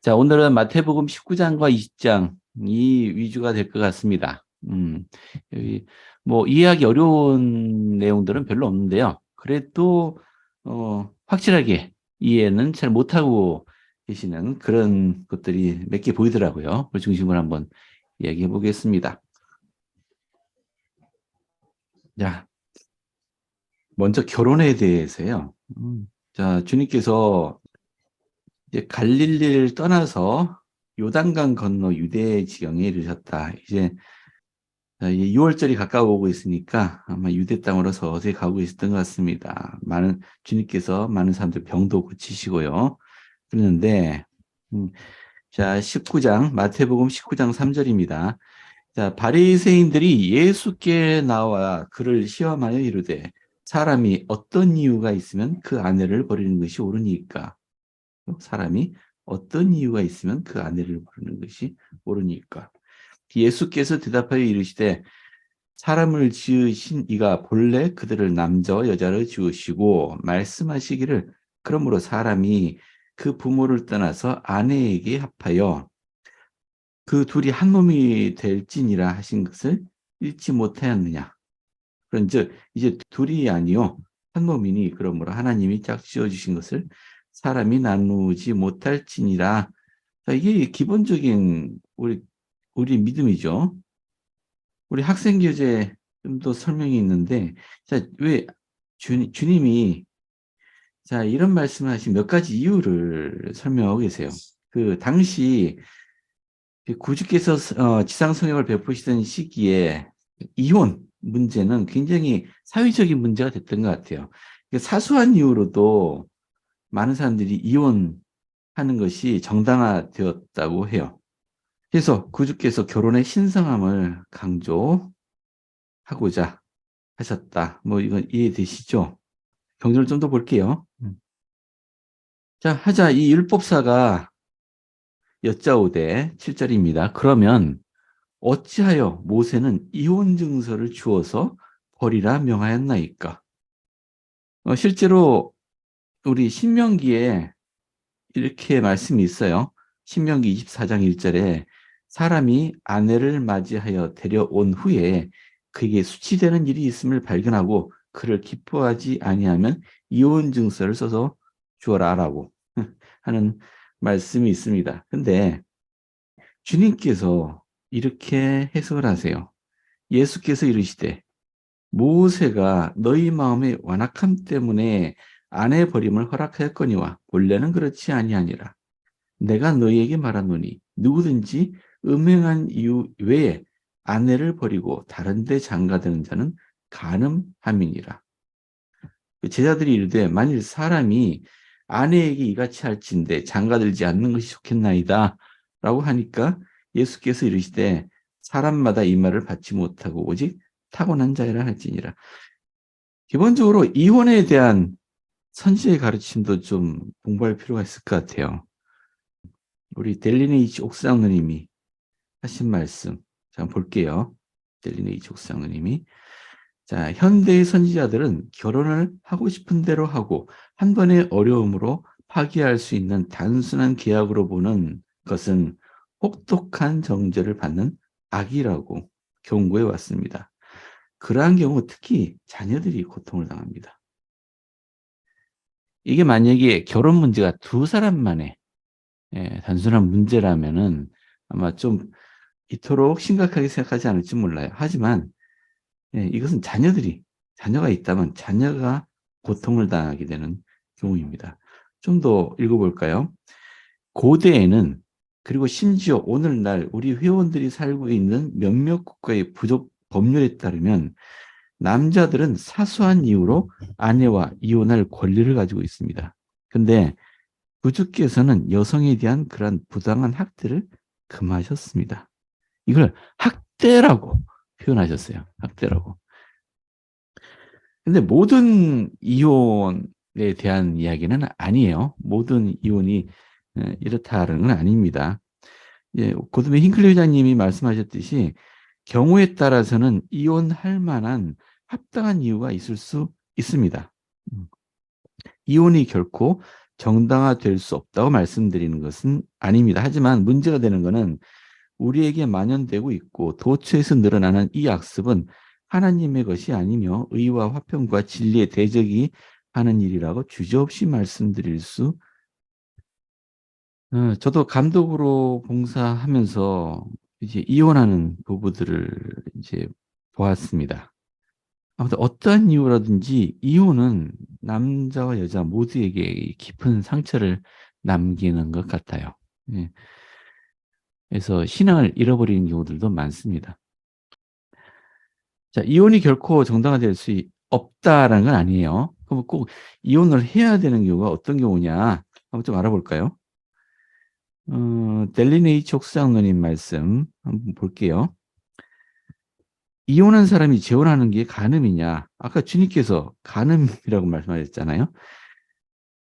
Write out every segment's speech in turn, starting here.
자, 오늘은 마태복음 19장과 20장이 위주가 될 것 같습니다. 여기 뭐 이해하기 어려운 내용들은 별로 없는데요. 그래도 확실하게 이해는 잘 못하고 계시는 그런 것들이 몇 개 보이더라고요. 그 중심으로 한번 이야기해 보겠습니다. 자, 먼저 결혼에 대해서요. 자, 주님께서 이제 갈릴리를 떠나서 요단강 건너 유대 지경에 이르셨다. 이제 6월절이 가까워오고 있으니까 아마 유대 땅으로 서서히 가고 있었던 것 같습니다. 주님께서 많은 사람들 병도 고치시고요. 그러는데, 자, 마태복음 19장 3절입니다. 자, 바리새인들이 예수께 나와 그를 시험하여 이르되 사람이 어떤 이유가 있으면 그 아내를 버리는 것이 옳으니까? 사람이 어떤 이유가 있으면 그 아내를 버리는 것이 옳으니까? 예수께서 대답하여 이르시되 사람을 지으신 이가 본래 그들을 남자와 여자로 지으시고 말씀하시기를 그러므로 사람이 그 부모를 떠나서 아내에게 합하여 그 둘이 한 몸이 될지니라 하신 것을 읽지 못하였느냐. 그런즉 이제 둘이 아니요 한 몸이니 그러므로 하나님이 짝지어 주신 것을 사람이 나누지 못할지니라. 자, 이게 기본적인 우리 믿음이죠. 우리 학생교재 좀 더 설명이 있는데, 자, 왜 주님이 자, 이런 말씀을 하신 몇 가지 이유를 설명하고 계세요. 그 당시 구주께서 지상 성령을 베푸시던 시기에 이혼 문제는 굉장히 사회적인 문제가 됐던 것 같아요. 사소한 이유로도 많은 사람들이 이혼하는 것이 정당화되었다고 해요. 그래서 구주께서 결혼의 신성함을 강조하고자 하셨다. 뭐 이건 이해되시죠? 경전을 좀 더 볼게요. 자, 하자. 이 율법사가 여짜오되 7절입니다. 그러면 어찌하여 모세는 이혼 증서를 주어서 버리라 명하였나이까? 실제로 우리 신명기에 이렇게 말씀이 있어요. 신명기 24장 1절에 사람이 아내를 맞이하여 데려온 후에 그에게 수치되는 일이 있음을 발견하고 그를 기뻐하지 아니하면 이혼 증서를 써서 주어라라고 하는 말씀이 있습니다. 근데 주님께서 이렇게 해석을 하세요. 예수께서 이르시되 모세가 너희 마음의 완악함 때문에 아내 버림을 허락하였거니와 본래는 그렇지 아니하니라. 내가 너희에게 말하노니 누구든지 음행한 이유 외에 아내를 버리고 다른 데 장가드는 자는 간음함이니라. 제자들이 이르되 만일 사람이 아내에게 이같이 할진대 장가들지 않는 것이 좋겠나이다 라고 하니까 예수께서 이르시되 사람마다 이 말을 받지 못하고 오직 타고난 자이라 할지니라. 기본적으로 이혼에 대한 선지의 가르침도 좀 공부할 필요가 있을 것 같아요. 우리 델리네이치 옥상누님이 하신 말씀 자 볼게요. 델리네이치 옥상누님이 자, 현대의 선지자들은 결혼을 하고 싶은 대로 하고 한 번의 어려움으로 파기할 수 있는 단순한 계약으로 보는 것은 혹독한 정죄를 받는 악이라고 경고해 왔습니다. 그러한 경우 특히 자녀들이 고통을 당합니다. 이게 만약에 결혼 문제가 두 사람만의 단순한 문제라면은 아마 좀 이토록 심각하게 생각하지 않을지 몰라요. 하지만 이것은 자녀가 있다면 자녀가 고통을 당하게 되는 경우입니다. 좀 더 읽어볼까요? 고대에는 그리고 심지어 오늘날 우리 회원들이 살고 있는 몇몇 국가의 부족 법률에 따르면 남자들은 사소한 이유로 아내와 이혼할 권리를 가지고 있습니다. 근데 구주께서는 여성에 대한 그러한 부당한 학대를 금하셨습니다. 이걸 학대라고 표현하셨어요. 학대라고. 근데 모든 이혼에 대한 이야기는 아니에요. 모든 이혼이 이렇다는 건 아닙니다. 고드메 힝클리 회장님이 말씀하셨듯이 경우에 따라서는 이혼할 만한 합당한 이유가 있을 수 있습니다. 이혼이 결코 정당화될 수 없다고 말씀드리는 것은 아닙니다. 하지만 문제가 되는 것은 우리에게 만연되고 있고 도처에서 늘어나는 이 악습은 하나님의 것이 아니며 의와 화평과 진리의 대적이 하는 일이라고 주저없이 말씀드릴 수. 저도 감독으로 봉사하면서 이제 이혼하는 부부들을 이제 보았습니다. 아무튼 어떠한 이유라든지 이혼은 남자와 여자 모두에게 깊은 상처를 남기는 것 같아요. 예. 그래서 신앙을 잃어버리는 경우들도 많습니다. 자, 이혼이 결코 정당화될 수 없다라는 건 아니에요. 그럼 꼭 이혼을 해야 되는 경우가 어떤 경우냐? 한번 좀 알아볼까요? 델리네이 촉사장로님 말씀 한번 볼게요. 이혼한 사람이 재혼하는 게 간음이냐? 아까 주님께서 간음이라고 말씀하셨잖아요.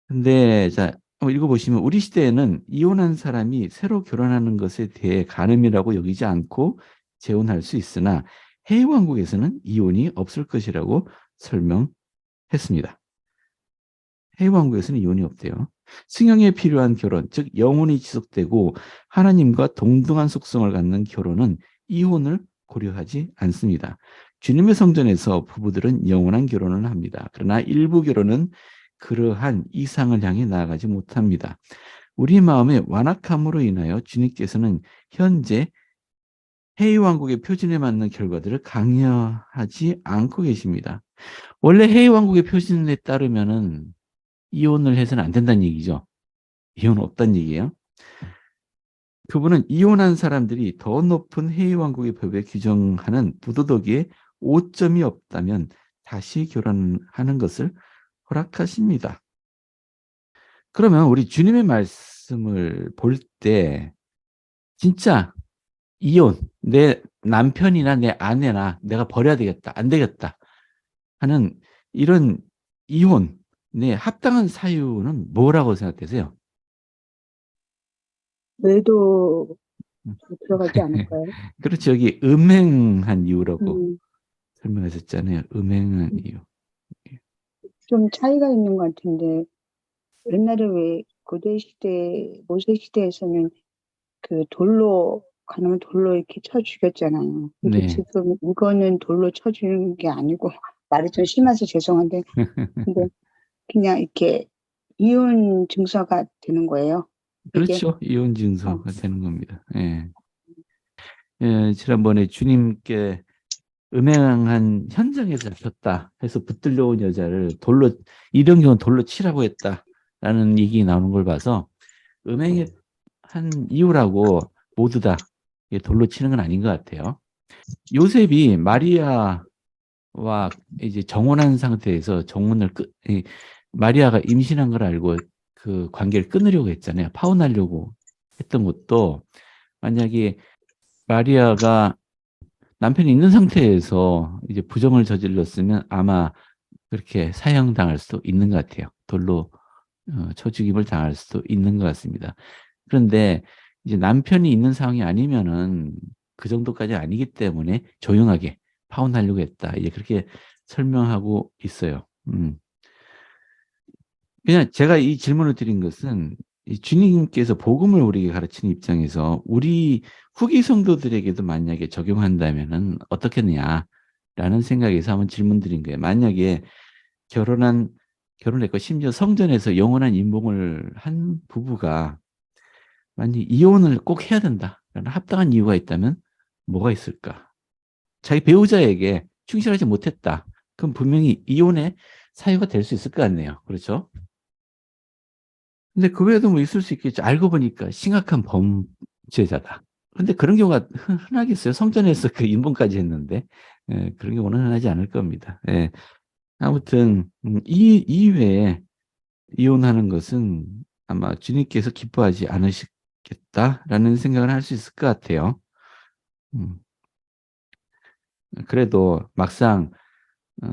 근데 자, 한번 읽어보시면 우리 시대에는 이혼한 사람이 새로 결혼하는 것에 대해 간음이라고 여기지 않고 재혼할 수 있으나 해외 왕국에서는 이혼이 없을 것이라고 설명했습니다. 해외 왕국에서는 이혼이 없대요. 승형에 필요한 결혼, 즉 영혼이 지속되고 하나님과 동등한 속성을 갖는 결혼은 이혼을 고려하지 않습니다. 주님의 성전에서 부부들은 영원한 결혼을 합니다. 그러나 일부 결혼은 그러한 이상을 향해 나아가지 못합니다. 우리 마음의 완악함으로 인하여 주님께서는 현재 해외 왕국의 표준에 맞는 결과들을 강요하지 않고 계십니다. 원래 해외 왕국의 표준에 따르면은 이혼을 해서는 안 된다는 얘기죠. 이혼 없다는 얘기예요. 그분은 이혼한 사람들이 더 높은 해외 왕국의 법에 규정하는 부도덕에 오점이 없다면 다시 결혼하는 것을 허락하십니다. 그러면 우리 주님의 말씀을 볼 때 진짜 이혼, 내 남편이나 내 아내나 내가 버려야 되겠다, 안 되겠다 하는 이런 이혼에 합당한 사유는 뭐라고 생각되세요? 외도 들어가지 않을까요? 그렇죠. 여기 음행한 이유라고 음, 설명하셨잖아요. 음행한 이유. 좀 차이가 있는 것 같은데, 옛날에 왜 고대 시대, 모세 시대에서는 그 돌로, 가나면 돌로 이렇게 쳐 죽였잖아요. 근데 네. 지금 이거는 돌로 쳐 죽이는 게 아니고, 말이 좀 심해서 죄송한데, 근데 그냥 이렇게 이혼 증서가 되는 거예요. 이게, 그렇죠. 이혼 어, 증서가 되는 겁니다. 예. 예, 지난번에 주님께 음행한 현장에서 잡혔다 해서 붙들려 온 여자를 돌로, 이런 경우는 돌로 치라고 했다라는 얘기 나오는 걸 봐서 음행한 이유라고 모두 다 돌로 치는 건 아닌 것 같아요. 요셉이 마리아와 이제 정혼한 상태에서 마리아가 임신한 걸 알고 그 관계를 끊으려고 했잖아요. 파혼하려고 했던 것도 만약에 마리아가 남편이 있는 상태에서 이제 부정을 저질렀으면 아마 그렇게 사형당할 수도 있는 것 같아요. 돌로 쳐 죽임을 당할 수도 있는 것 같습니다. 그런데 이제 남편이 있는 상황이 아니면은 그 정도까지 아니기 때문에 조용하게 파혼하려고 했다. 이제 그렇게 설명하고 있어요. 그냥 제가 이 질문을 드린 것은 이 주님께서 복음을 우리에게 가르치는 입장에서 우리 후기 성도들에게도 만약에 적용한다면은 어떻겠냐라는 생각에서 한번 질문 드린 거예요. 만약에 결혼했고 심지어 성전에서 영원한 인봉을 한 부부가 만약 이혼을 꼭 해야 된다라는 합당한 이유가 있다면 뭐가 있을까? 자기 배우자에게 충실하지 못했다. 그럼 분명히 이혼의 사유가 될 수 있을 것 같네요. 그렇죠? 근데 그 외에도 뭐 있을 수 있겠죠. 알고 보니까 심각한 범죄자다. 근데 그런 경우가 흔하겠어요. 성전에서 그 인본까지 했는데. 예, 그런 경우는 흔하지 않을 겁니다. 예. 아무튼 이 이외에 이혼하는 것은 아마 주님께서 기뻐하지 않으시겠다라는 생각을 할 수 있을 것 같아요. 음, 그래도 막상 어,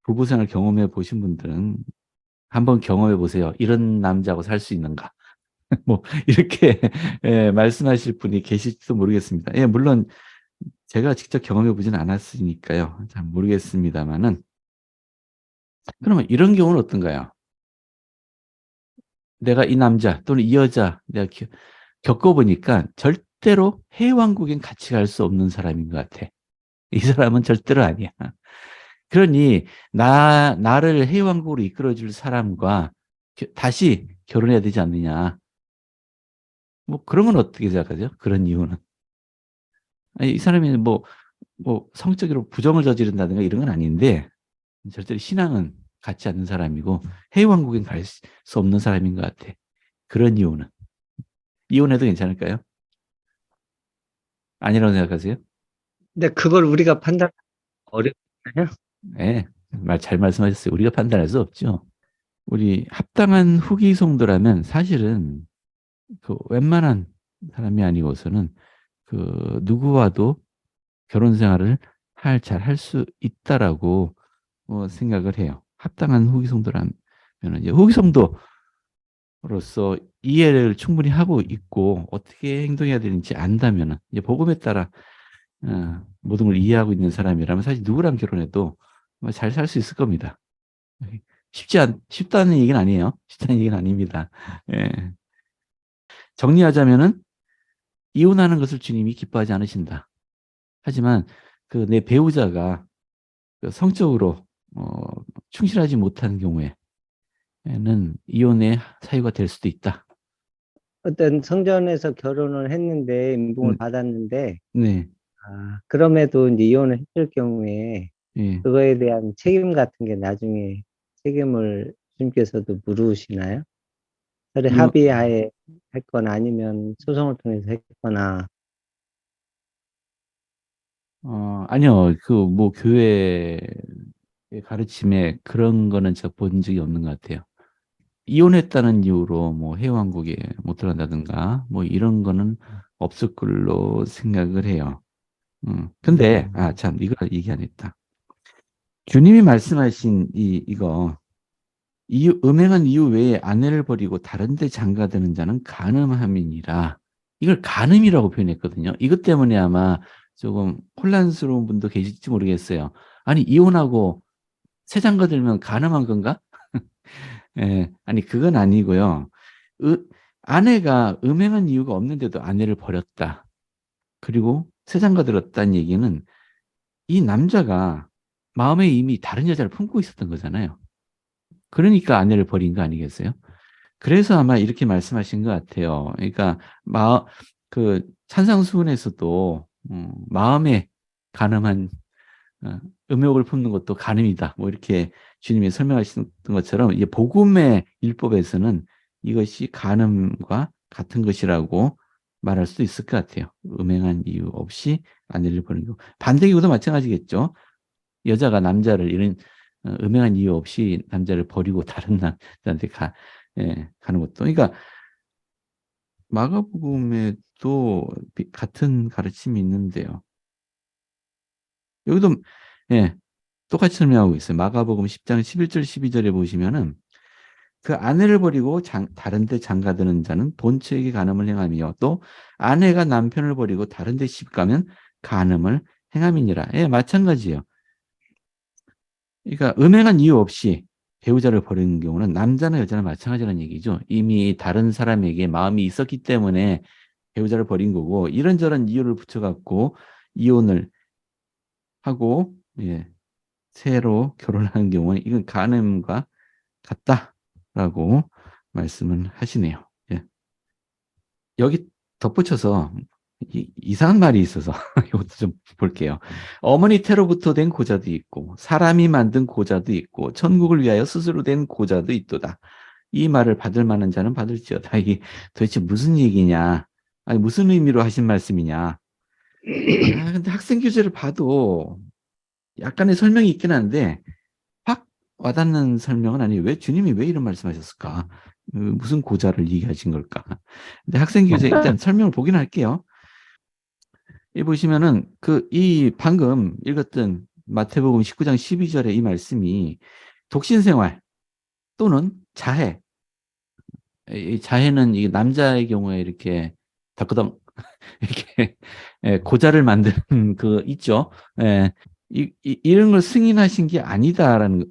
부부 생활 경험해 보신 분들은 한번 경험해 보세요. 이런 남자하고 살 수 있는가? 뭐 이렇게 예, 말씀하실 분이 계실지도 모르겠습니다. 예, 물론 제가 직접 경험해 보진 않았으니까요. 잘 모르겠습니다만은 그러면 이런 경우는 어떤가요? 내가 이 남자 또는 이 여자 내가 겪어보니까 절대로 해왕국엔 같이 갈 수 없는 사람인 것 같아. 이 사람은 절대로 아니야. 그러니 나를 해왕국으로 이끌어줄 사람과 다시 결혼해야 되지 않느냐. 뭐 그런 건 어떻게 생각하죠? 그런 이유는. 아니, 이 사람이 뭐 성적으로 부정을 저지른다든가 이런 건 아닌데 절대로 신앙은 같지 않는 사람이고 해왕국엔 갈 수 없는 사람인 것 같아. 그런 이유는. 이혼해도 괜찮을까요? 아니라고 생각하세요? 근데 그걸 우리가 판단 어렵나요? 네, 잘 말씀하셨어요. 우리가 판단할 수 없죠. 우리 합당한 후기 송도라면 사실은 그 웬만한 사람이 아니고서는 그 누구와도 결혼 생활을 잘 할 수 있다라고 생각을 해요. 합당한 후기 송도라면 이제 후기 송도로서 이해를 충분히 하고 있고 어떻게 행동해야 되는지 안다면 이제 복음에 따라 모든 걸 이해하고 있는 사람이라면 사실 누구랑 결혼해도 잘 살 수 있을 겁니다. 쉽다는 얘기는 아니에요. 쉽다는 얘기는 아닙니다. 예. 정리하자면은 이혼하는 것을 주님이 기뻐하지 않으신다. 하지만 그 내 배우자가 그 성적으로 충실하지 못한 경우에는 이혼의 사유가 될 수도 있다. 어떤 성전에서 결혼을 했는데 인봉을 음, 받았는데 네, 그럼에도 이제 이혼을 했을 경우에 예. 그거에 대한 책임 같은 게 나중에 책임을 주님께서도 물으시나요? 서로 이혼, 합의하에 했거나 아니면 소송을 통해서 했거나. 아니요. 그 뭐 교회 가르침에 그런 거는 제가 본 적이 없는 것 같아요. 이혼했다는 이유로 뭐 해왕국에 못 들어간다든가 뭐 이런 거는 없을 걸로 생각을 해요. 근데 참 이거 얘기 안 했다. 주님이 말씀하신 이거 음행한 이유 외에 아내를 버리고 다른 데 장가드는 자는 간음함이니라. 이걸 간음이라고 표현했거든요. 이것 때문에 아마 조금 혼란스러운 분도 계실지 모르겠어요. 아니 이혼하고 새 장가들면 간음한 건가? 예, 아니 그건 아니고요. 으, 아내가 음행한 이유가 없는데도 아내를 버렸다. 그리고 새 장가들었다는 얘기는 이 남자가 마음에 이미 다른 여자를 품고 있었던 거잖아요. 그러니까 아내를 버린 거 아니겠어요? 그래서 아마 이렇게 말씀하신 것 같아요. 그러니까 그 산상수훈에서도 마음에 간음한 음욕을 품는 것도 간음이다. 뭐 이렇게 주님이 설명하신 것처럼 이제 복음의 율법에서는 이것이 간음과 같은 것이라고 말할 수도 있을 것 같아요. 음행한 이유 없이 아내를 버리는 거. 반대 경우도 마찬가지겠죠. 여자가 남자를 이런 음행한 이유 없이 남자를 버리고 다른 남자한테 가는 것도. 그러니까 마가복음에도 같은 가르침이 있는데요. 여기도 예, 똑같이 설명하고 있어요. 마가복음 10장 11절 12절에 보시면은 그 아내를 버리고 다른 데 장가드는 자는 본처에게 간음을 행하며 또 아내가 남편을 버리고 다른 데 시집가면 간음을 행함이니라. 예, 마찬가지예요. 그러니까 음행한 이유 없이 배우자를 버리는 경우는 남자나 여자나 마찬가지라는 얘기죠. 이미 다른 사람에게 마음이 있었기 때문에 배우자를 버린 거고 이런저런 이유를 붙여갖고 이혼을 하고 예, 새로 결혼하는 경우는 이건 간음과 같다라고 말씀을 하시네요. 예. 여기 덧붙여서 이상한 말이 있어서 이것도 좀 볼게요. 어머니 태로부터 된 고자도 있고 사람이 만든 고자도 있고 천국을 위하여 스스로 된 고자도 있도다. 이 말을 받을 만한 자는 받을지어다. 이게 도대체 무슨 얘기냐? 아니 무슨 의미로 하신 말씀이냐? 근데 학생 교재를 봐도 약간의 설명이 있긴 한데 확 와닿는 설명은 아니에요. 왜 주님이 왜 이런 말씀하셨을까? 무슨 고자를 얘기하신 걸까? 근데 학생 교재 일단 설명을 보긴 할게요. 이 보시면은 이 방금 읽었던 마태복음 19장 12절의 이 말씀이 독신생활 또는 자해. 이 자해는 이 남자의 경우에 이렇게 덕그덩 이렇게 고자를 만드는 그 있죠. 예. 이런 걸 승인하신 게 아니다라는 거.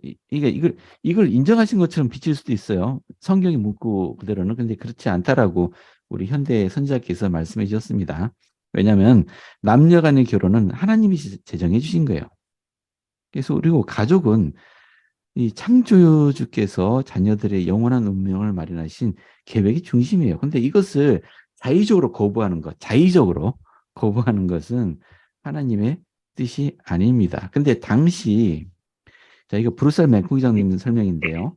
이걸 인정하신 것처럼 비칠 수도 있어요. 성경의 문구 그대로는. 근데 그렇지 않다라고 우리 현대 선지자께서 말씀해 주셨습니다. 왜냐하면 남녀 간의 결혼은 하나님이 제정해 주신 거예요. 그래서 그리고 가족은 이 창조주께서 자녀들의 영원한 운명을 마련하신 계획의 중심이에요. 근데 이것을 자의적으로 거부하는 것, 자의적으로 거부하는 것은 하나님의 뜻이 아닙니다. 근데 당시, 자, 이거 브루셀 맥쿠 기자님 설명인데요.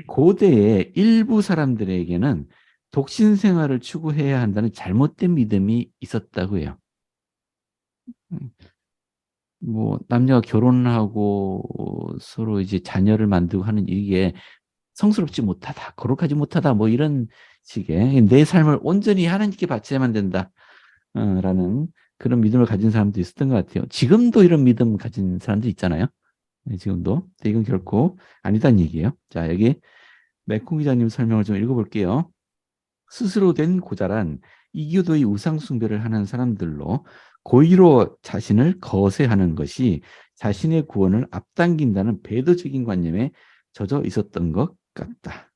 고대의 일부 사람들에게는 독신 생활을 추구해야 한다는 잘못된 믿음이 있었다고 해요. 뭐 남녀가 결혼하고 서로 이제 자녀를 만들고 하는 이게 성스럽지 못하다, 거룩하지 못하다, 뭐 이런 식의 내 삶을 온전히 하나님께 바쳐야만 된다, 라는 그런 믿음을 가진 사람도 있었던 것 같아요. 지금도 이런 믿음 가진 사람도 있잖아요. 네, 지금도. 근데 이건 결코 아니다는 얘기예요. 자, 여기 맥콩 기자님 설명을 좀 읽어볼게요. 스스로 된 고자란 이교도의 우상 숭배를 하는 사람들로 고의로 자신을 거세하는 것이 자신의 구원을 앞당긴다는 배도적인 관념에 젖어 있었던 것 같다.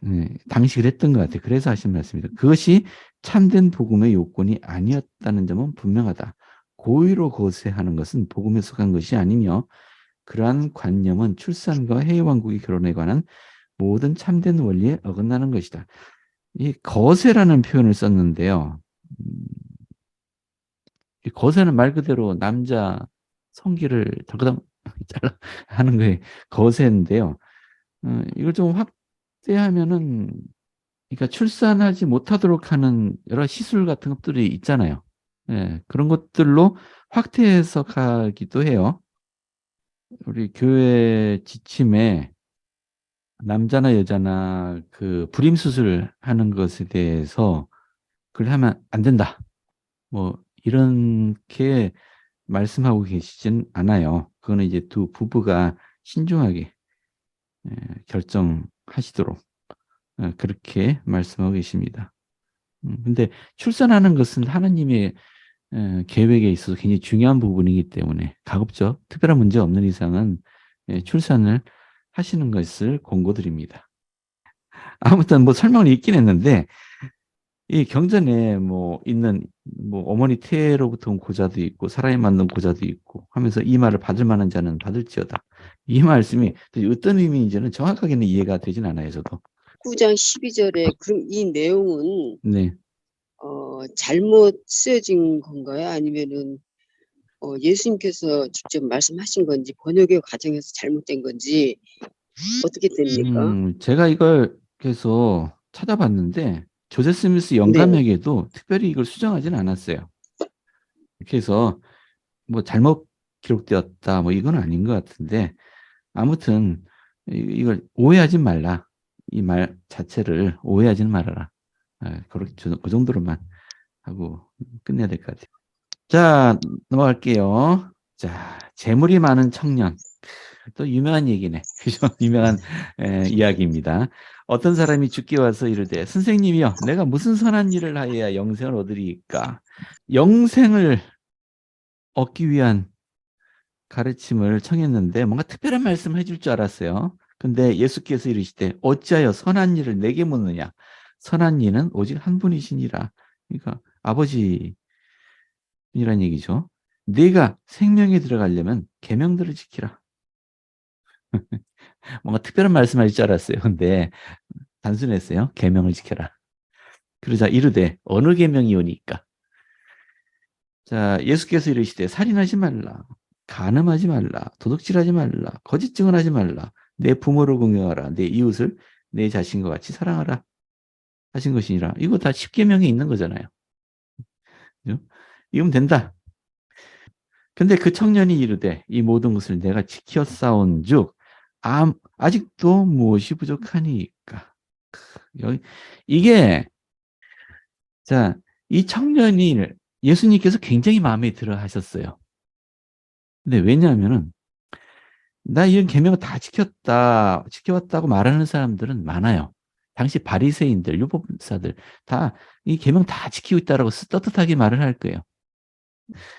네, 당시 그랬던 것 같아요. 그래서 하신 말씀입니다. 그것이 참된 복음의 요건이 아니었다는 점은 분명하다. 고의로 거세하는 것은 복음에 속한 것이 아니며 그러한 관념은 출산과 해외왕국의 결혼에 관한 모든 참된 원리에 어긋나는 것이다. 이 거세라는 표현을 썼는데요. 이 거세는 말 그대로 남자 성기를 덜그덩 잘라 하는 거에 거세인데요. 이걸 좀 확대하면은, 그러니까 출산하지 못하도록 하는 여러 시술 같은 것들이 있잖아요. 예, 그런 것들로 확대 해석하기도 해요. 우리 교회 지침에 남자나 여자나 그 불임 수술하는 것에 대해서 그걸 하면 안 된다, 뭐 이렇게 말씀하고 계시진 않아요. 그거는 이제 두 부부가 신중하게 결정하시도록 그렇게 말씀하고 계십니다. 근데 출산하는 것은 하나님의 계획에 있어서 굉장히 중요한 부분이기 때문에 가급적 특별한 문제 없는 이상은 출산을 하시는 것을 권고드립니다. 아무튼 뭐 설명을 읽긴 했는데, 이 경전에 뭐 있는 뭐 어머니 태로부터 온 고자도 있고 사람이 만든 고자도 있고 하면서 이 말을 받을 만한 자는 받을지어다. 이 말씀이 어떤 의미인지는 정확하게는 이해가 되진 않아요, 저도. 9장 12절에 그럼 이 내용은 네. 잘못 쓰여진 건가요? 아니면은 예수님께서 직접 말씀하신 건지 번역의 과정에서 잘못된 건지 어떻게 됩니까? 제가 이걸 계속 찾아봤는데 조세 스미스 네. 영감에게도 특별히 이걸 수정하지는 않았어요. 그래서 뭐 잘못 기록되었다 뭐 이건 아닌 것 같은데, 아무튼 이걸 오해하지 말라. 이 말 자체를 오해하지는 말아라. 그렇게 그 정도로만 하고 끝내야 될 것 같아요. 자, 넘어갈게요. 자, 재물이 많은 청년. 또 유명한 얘기네. 그죠? 유명한 이야기입니다. 어떤 사람이 죽게 와서 이르되 선생님이여 내가 무슨 선한 일을 하여야 영생을 얻으리까? 영생을 얻기 위한 가르침을 청했는데 뭔가 특별한 말씀을 해줄 줄 알았어요. 근데 예수께서 이르시되 어찌하여 선한 일을 내게 묻느냐? 선한 이는 오직 한 분이시니라. 그러니까 아버지이란 얘기죠. 네가 생명에 들어가려면 계명들을 지키라. 뭔가 특별한 말씀을 하실 줄 알았어요. 근데 단순했어요. 계명을 지켜라. 그러자 이르되 어느 계명이오니까? 자, 예수께서 이르시되 살인하지 말라, 간음하지 말라, 도둑질하지 말라, 거짓 증언하지 말라, 내 부모를 공경하라, 내 이웃을 내 자신과 같이 사랑하라 하신 것이니라. 이거 다 10계명에 있는 거잖아요. 그죠? 이러면 된다. 근데 그 청년이 이르되 이 모든 것을 내가 지켜 싸운즉 아직도 무엇이 부족하니까? 이게, 자, 이 청년이 예수님께서 굉장히 마음에 들어 하셨어요. 근데 왜냐하면은 나 이런 계명을 다 지켜왔다고 말하는 사람들은 많아요. 당시 바리새인들, 율법사들 다 이 계명 다 지키고 있다라고 떳떳하게 말을 할 거예요.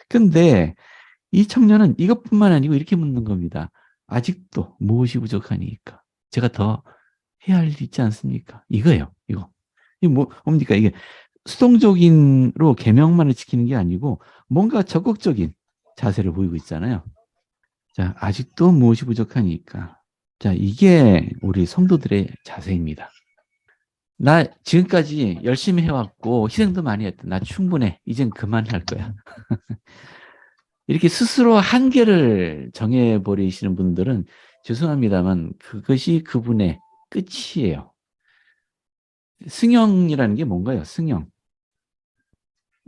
근데 이 청년은 이것뿐만 아니고 이렇게 묻는 겁니다. 아직도 무엇이 부족하니까? 제가 더 해야 할 일 있지 않습니까? 이거예요, 이거. 이게 뭡니까? 이게 수동적인로 계명만을 지키는 게 아니고 뭔가 적극적인 자세를 보이고 있잖아요. 자, 아직도 무엇이 부족하니까. 자, 이게 우리 성도들의 자세입니다. 나 지금까지 열심히 해왔고 희생도 많이 했다. 나 충분해. 이젠 그만할 거야. 이렇게 스스로 한계를 정해버리시는 분들은 죄송합니다만 그것이 그분의 끝이에요. 승형이라는 게 뭔가요? 승형.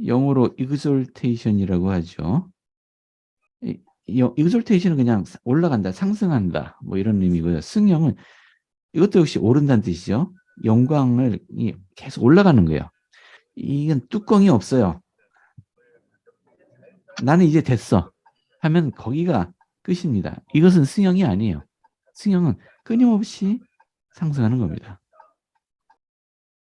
영어로 exaltation이라고 하죠. exaltation은 그냥 올라간다, 상승한다, 뭐 이런 의미고요. 승형은 이것도 역시 오른다는 뜻이죠. 영광을 계속 올라가는 거예요. 이건 뚜껑이 없어요. 나는 이제 됐어 하면 거기가 끝입니다. 이것은 승형이 아니에요. 승형은 끊임없이 상승하는 겁니다.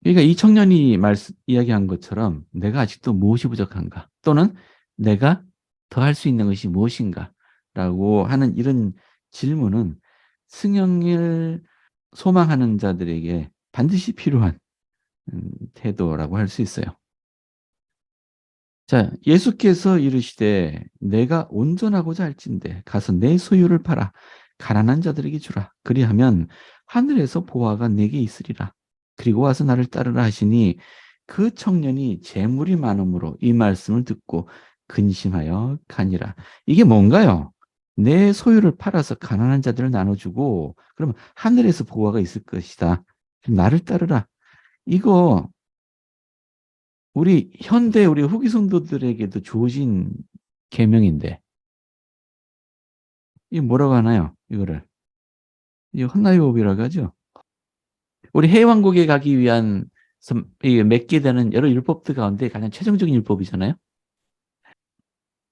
그러니까 이 청년이 이야기한 것처럼 내가 아직도 무엇이 부족한가, 또는 내가 더 할 수 있는 것이 무엇인가 라고 하는 이런 질문은 승형을 소망하는 자들에게 반드시 필요한 태도라고 할 수 있어요. 자, 예수께서 이르시되 내가 온전하고자 할진대 가서 내 소유를 팔아 가난한 자들에게 주라. 그리하면 하늘에서 보화가 내게 있으리라. 그리고 와서 나를 따르라 하시니 그 청년이 재물이 많음으로 이 말씀을 듣고 근심하여 가니라. 이게 뭔가요? 내 소유를 팔아서 가난한 자들을 나눠주고 그러면 하늘에서 보화가 있을 것이다. 나를 따르라. 이거 우리 현대 우리 후기 성도들에게도 주어진 계명인데 이게 뭐라고 하나요? 이거를 이 헌나유법이라고 하죠. 우리 해왕국에 가기 위한 맺게 되는 여러 율법들 가운데 가장 최종적인 율법이잖아요.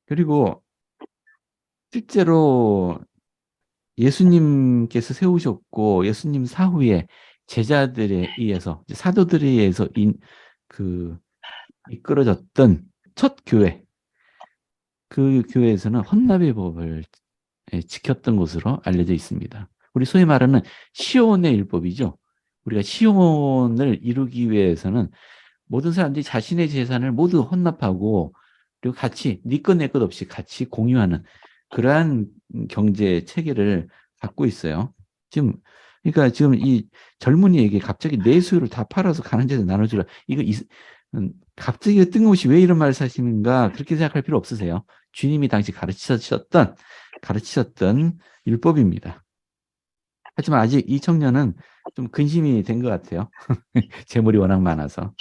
그리고 실제로 예수님께서 세우셨고 예수님 사후에 제자들에 의해서 사도들에 의해서 이끌어졌던 첫 교회, 그 교회에서는 헌납의 법을 지켰던 것으로 알려져 있습니다. 우리 소위 말하는 시온의 율법이죠. 우리가 시온을 이루기 위해서는 모든 사람들이 자신의 재산을 모두 헌납하고 그리고 같이 네 것 내 것 없이 같이 공유하는 그러한 경제 체계를 갖고 있어요. 그러니까 지금 이 젊은이에게 갑자기 내 소유를 다 팔아서 가난 자들 나눠주라. 이거 갑자기 뜬금없이 왜 이런 말을 하시는가 그렇게 생각할 필요 없으세요. 주님이 당시 가르치셨던 율법입니다. 하지만 아직 이 청년은 좀 근심이 된 것 같아요. 재물이 워낙 많아서.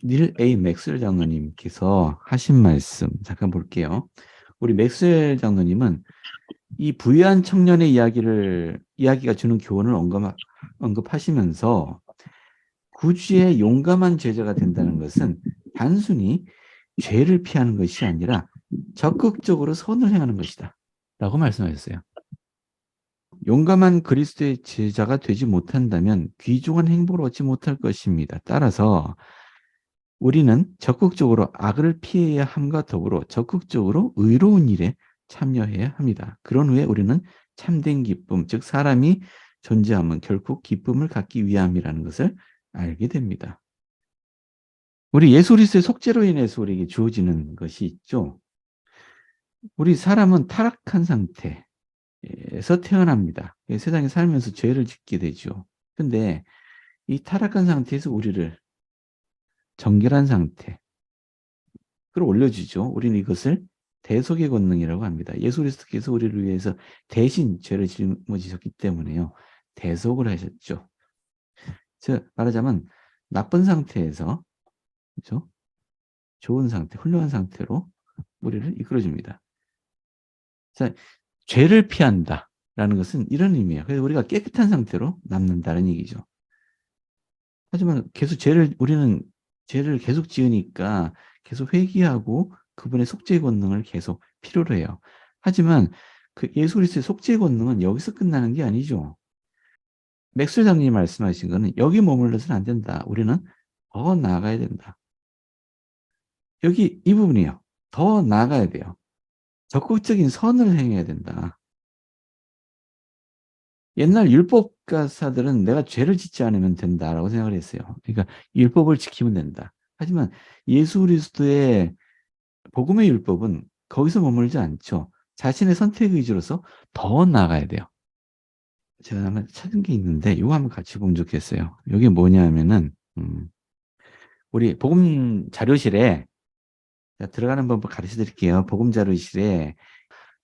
닐 A. 맥스웰 장로님께서 하신 말씀 잠깐 볼게요. 우리 맥스웰 장로님은 이 부유한 청년의 이야기가 주는 교훈을 언급하시면서 구주의 용감한 제자가 된다는 것은 단순히 죄를 피하는 것이 아니라 적극적으로 선을 행하는 것이다 라고 말씀하셨어요. 용감한 그리스도의 제자가 되지 못한다면 귀중한 행복을 얻지 못할 것입니다. 따라서 우리는 적극적으로 악을 피해야 함과 더불어 적극적으로 의로운 일에 참여해야 합니다. 그런 후에 우리는 참된 기쁨, 즉 사람이 존재하면 결국 기쁨을 갖기 위함이라는 것을 알게 됩니다. 우리 예수 그리스도의 속죄로 인해서 우리에게 주어지는 것이 있죠. 우리 사람은 타락한 상태에서 태어납니다. 세상에 살면서 죄를 짓게 되죠. 근데 이 타락한 상태에서 우리를 정결한 상태, 그걸 올려주죠. 우리는 이것을 대속의 권능이라고 합니다. 예수 그리스도께서 우리를 위해서 대신 죄를 짊어지셨기 때문에요. 대속을 하셨죠. 즉 말하자면 나쁜 상태에서 그렇죠? 좋은 상태, 훌륭한 상태로 우리를 이끌어줍니다. 자, 죄를 피한다라는 것은 이런 의미예요. 그래서 우리가 깨끗한 상태로 남는다는 얘기죠. 하지만 우리는 죄를 계속 지으니까 계속 회개하고 그분의 속죄의 권능을 계속 필요로 해요. 하지만 그 예수 그리스도의 속죄의 권능은 여기서 끝나는 게 아니죠. 맥스 장님이 말씀하신 거는 여기 머물러서는 안 된다. 우리는 더 나아가야 된다. 여기 이 부분이에요. 더 나아가야 돼요. 적극적인 선을 행해야 된다. 옛날 율법가사들은 내가 죄를 짓지 않으면 된다라고 생각을 했어요. 그러니까 율법을 지키면 된다. 하지만 예수 그리스도의 복음의 율법은 거기서 머물지 않죠. 자신의 선택 의지로서 더 나아가야 돼요. 제가 한번 찾은 게 있는데 이거 한번 같이 보면 좋겠어요. 이게 뭐냐면은 우리 복음 자료실에 들어가는 방법 가르쳐 드릴게요. 복음 자료실에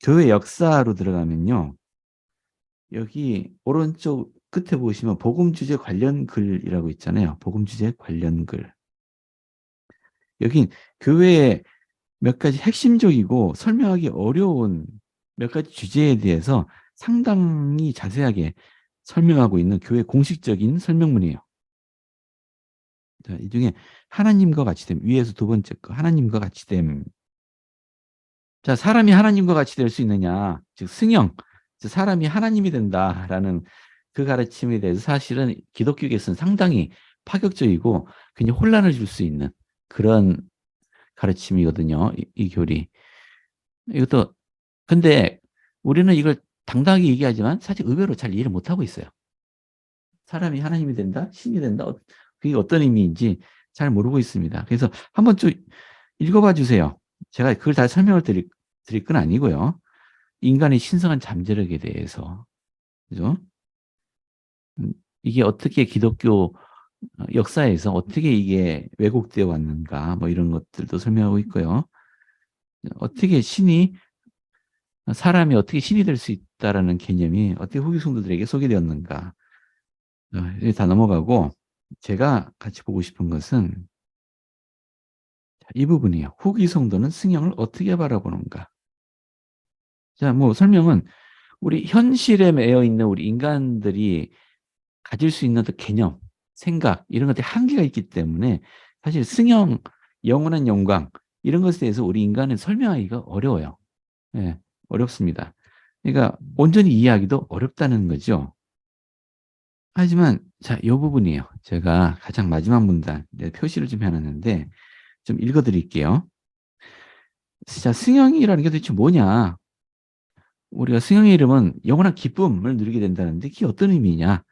교회 역사로 들어가면요. 여기 오른쪽 끝에 보시면 복음 주제 관련 글이라고 있잖아요. 복음 주제 관련 글. 여기 교회의 몇 가지 핵심적이고 설명하기 어려운 몇 가지 주제에 대해서 상당히 자세하게 설명하고 있는 교회 공식적인 설명문이에요. 자, 이 중에 하나님과 같이 됨, 위에서 두 번째 거, 하나님과 같이 됨. 자, 사람이 하나님과 같이 될 수 있느냐, 즉 승형, 즉 사람이 하나님이 된다라는 그 가르침에 대해서 사실은 기독교계에서는 상당히 파격적이고 굉장히 혼란을 줄 수 있는 그런 가르침이거든요. 이 교리. 이것도 근데 우리는 이걸 당당하게 얘기하지만 사실 의외로 잘 이해를 못하고 있어요. 사람이 하나님이 된다? 신이 된다? 그게 어떤 의미인지 잘 모르고 있습니다. 그래서 한번 좀 읽어봐 주세요. 제가 그걸 다 설명을 드릴 건 아니고요. 인간의 신성한 잠재력에 대해서. 그죠? 이게 어떻게 기독교 역사에서 어떻게 이게 왜곡되어 왔는가, 뭐 이런 것들도 설명하고 있고요. 어떻게 사람이 어떻게 신이 될 수 있다라는 개념이 어떻게 후기 성도들에게 소개되었는가. 여기 다 넘어가고, 제가 같이 보고 싶은 것은 이 부분이에요. 후기 성도는 승형을 어떻게 바라보는가. 자, 뭐 설명은 우리 현실에 매여 있는 우리 인간들이 가질 수 있는 개념, 생각, 이런 것들이 한계가 있기 때문에 사실 승형, 영원한 영광, 이런 것에 대해서 우리 인간은 설명하기가 어려워요. 예, 어렵습니다. 그러니까 온전히 이해하기도 어렵다는 거죠. 하지만 자, 이 부분이에요. 제가 가장 마지막 문단 표시를 좀 해놨는데 좀 읽어드릴게요. 자, 승형이라는 게 도대체 뭐냐? 우리가 승형의 이름은 영원한 기쁨을 누리게 된다는데 그게 어떤 의미냐?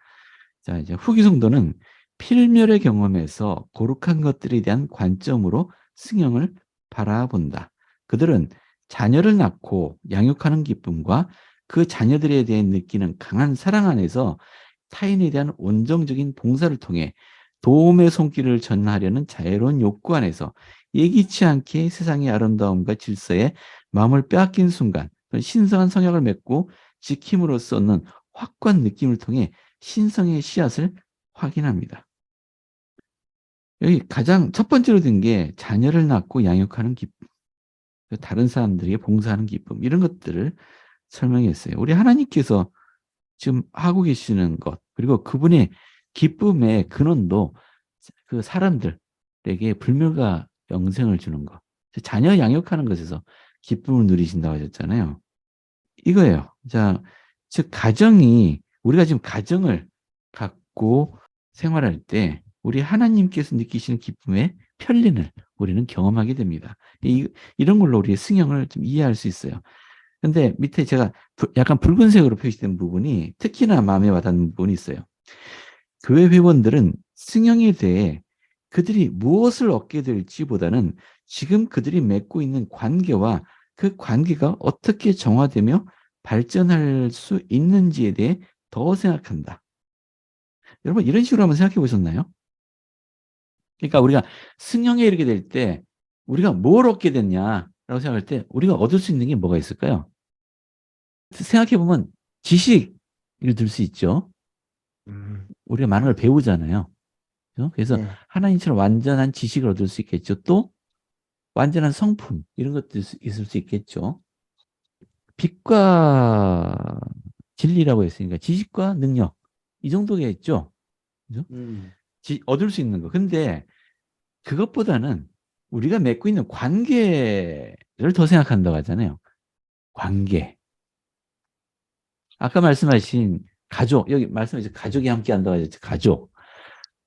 자, 이제 후기 성도는 필멸의 경험에서 거룩한 것들에 대한 관점으로 승형을 바라본다. 그들은 자녀를 낳고 양육하는 기쁨과 그 자녀들에 대해 느끼는 강한 사랑 안에서 타인에 대한 온정적인 봉사를 통해 도움의 손길을 전하려는 자애로운 욕구 안에서 예기치 않게 세상의 아름다움과 질서에 마음을 빼앗긴 순간 신성한 성약을 맺고 지킴으로써 얻는 확고한 느낌을 통해 신성의 씨앗을 확인합니다. 여기 가장 첫 번째로 든 게 자녀를 낳고 양육하는 기쁨, 다른 사람들에게 봉사하는 기쁨, 이런 것들을 설명했어요. 우리 하나님께서 지금 하고 계시는 것, 그리고 그분의 기쁨의 근원도 그 사람들에게 불멸과 영생을 주는 것, 자녀 양육하는 것에서 기쁨을 누리신다고 하셨잖아요. 이거예요. 자, 즉 우리가 지금 가정을 갖고 생활할 때 우리 하나님께서 느끼시는 기쁨의 편리를 우리는 경험하게 됩니다. 이런 걸로 우리의 승형을 좀 이해할 수 있어요. 근데 밑에 제가 약간 붉은색으로 표시된 부분이 특히나 마음에 와닿는 부분이 있어요. 교회 회원들은 승형에 대해 그들이 무엇을 얻게 될지보다는 지금 그들이 맺고 있는 관계와 그 관계가 어떻게 정화되며 발전할 수 있는지에 대해 더 생각한다. 여러분 이런 식으로 한번 생각해 보셨나요? 그러니까 우리가 승형에 이르게 될 때 우리가 뭘 얻게 됐냐라고 생각할 때 우리가 얻을 수 있는 게 뭐가 있을까요? 생각해 보면 지식을 들 수 있죠. 우리가 많은 걸 배우잖아요. 그렇죠? 그래서 네. 하나님처럼 완전한 지식을 얻을 수 있겠죠. 또 완전한 성품 이런 것도 있을 수 있겠죠. 빛과 진리라고 했으니까 지식과 능력 이 정도겠죠. 그죠? 얻을 수 있는 거. 근데 그것보다는 우리가 맺고 있는 관계를 더 생각한다고 하잖아요. 관계. 아까 말씀하신 가족, 여기 말씀하신 가족이 함께 한다고 하셨죠. 가족.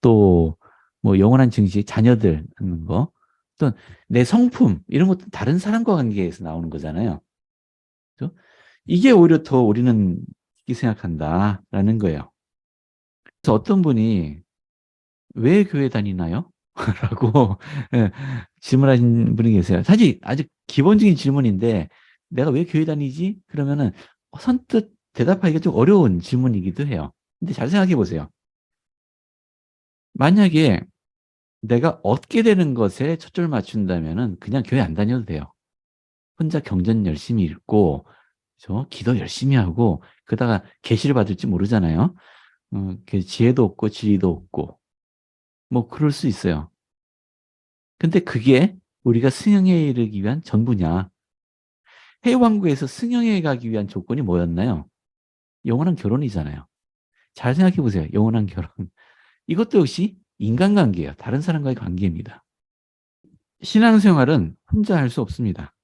또 뭐 영원한 증식, 자녀들 하는 거. 또 내 성품 이런 것도 다른 사람과 관계에서 나오는 거잖아요. 그죠? 이게 오히려 더 우리는 깊게 생각한다라는 거예요. 그래서 어떤 분이 왜 교회 다니나요? 라고 예, 질문하신 분이 계세요. 사실 아주 기본적인 질문인데 내가 왜 교회 다니지? 그러면은 선뜻 대답하기가 좀 어려운 질문이기도 해요. 근데 잘 생각해 보세요. 만약에 내가 얻게 되는 것에 초점을 맞춘다면은 그냥 교회 안 다녀도 돼요. 혼자 경전 열심히 읽고, 저 기도 열심히 하고, 그러다가 계시를 받을지 모르잖아요. 그 지혜도 없고 지리도 없고, 뭐 그럴 수 있어요. 근데 그게 우리가 승형에 이르기 위한 전부냐? 해왕국에서 승형에 가기 위한 조건이 뭐였나요? 영원한 결혼이잖아요. 잘 생각해 보세요. 영원한 결혼. 이것도 역시 인간관계예요. 다른 사람과의 관계입니다. 신앙생활은 혼자 할 수 없습니다.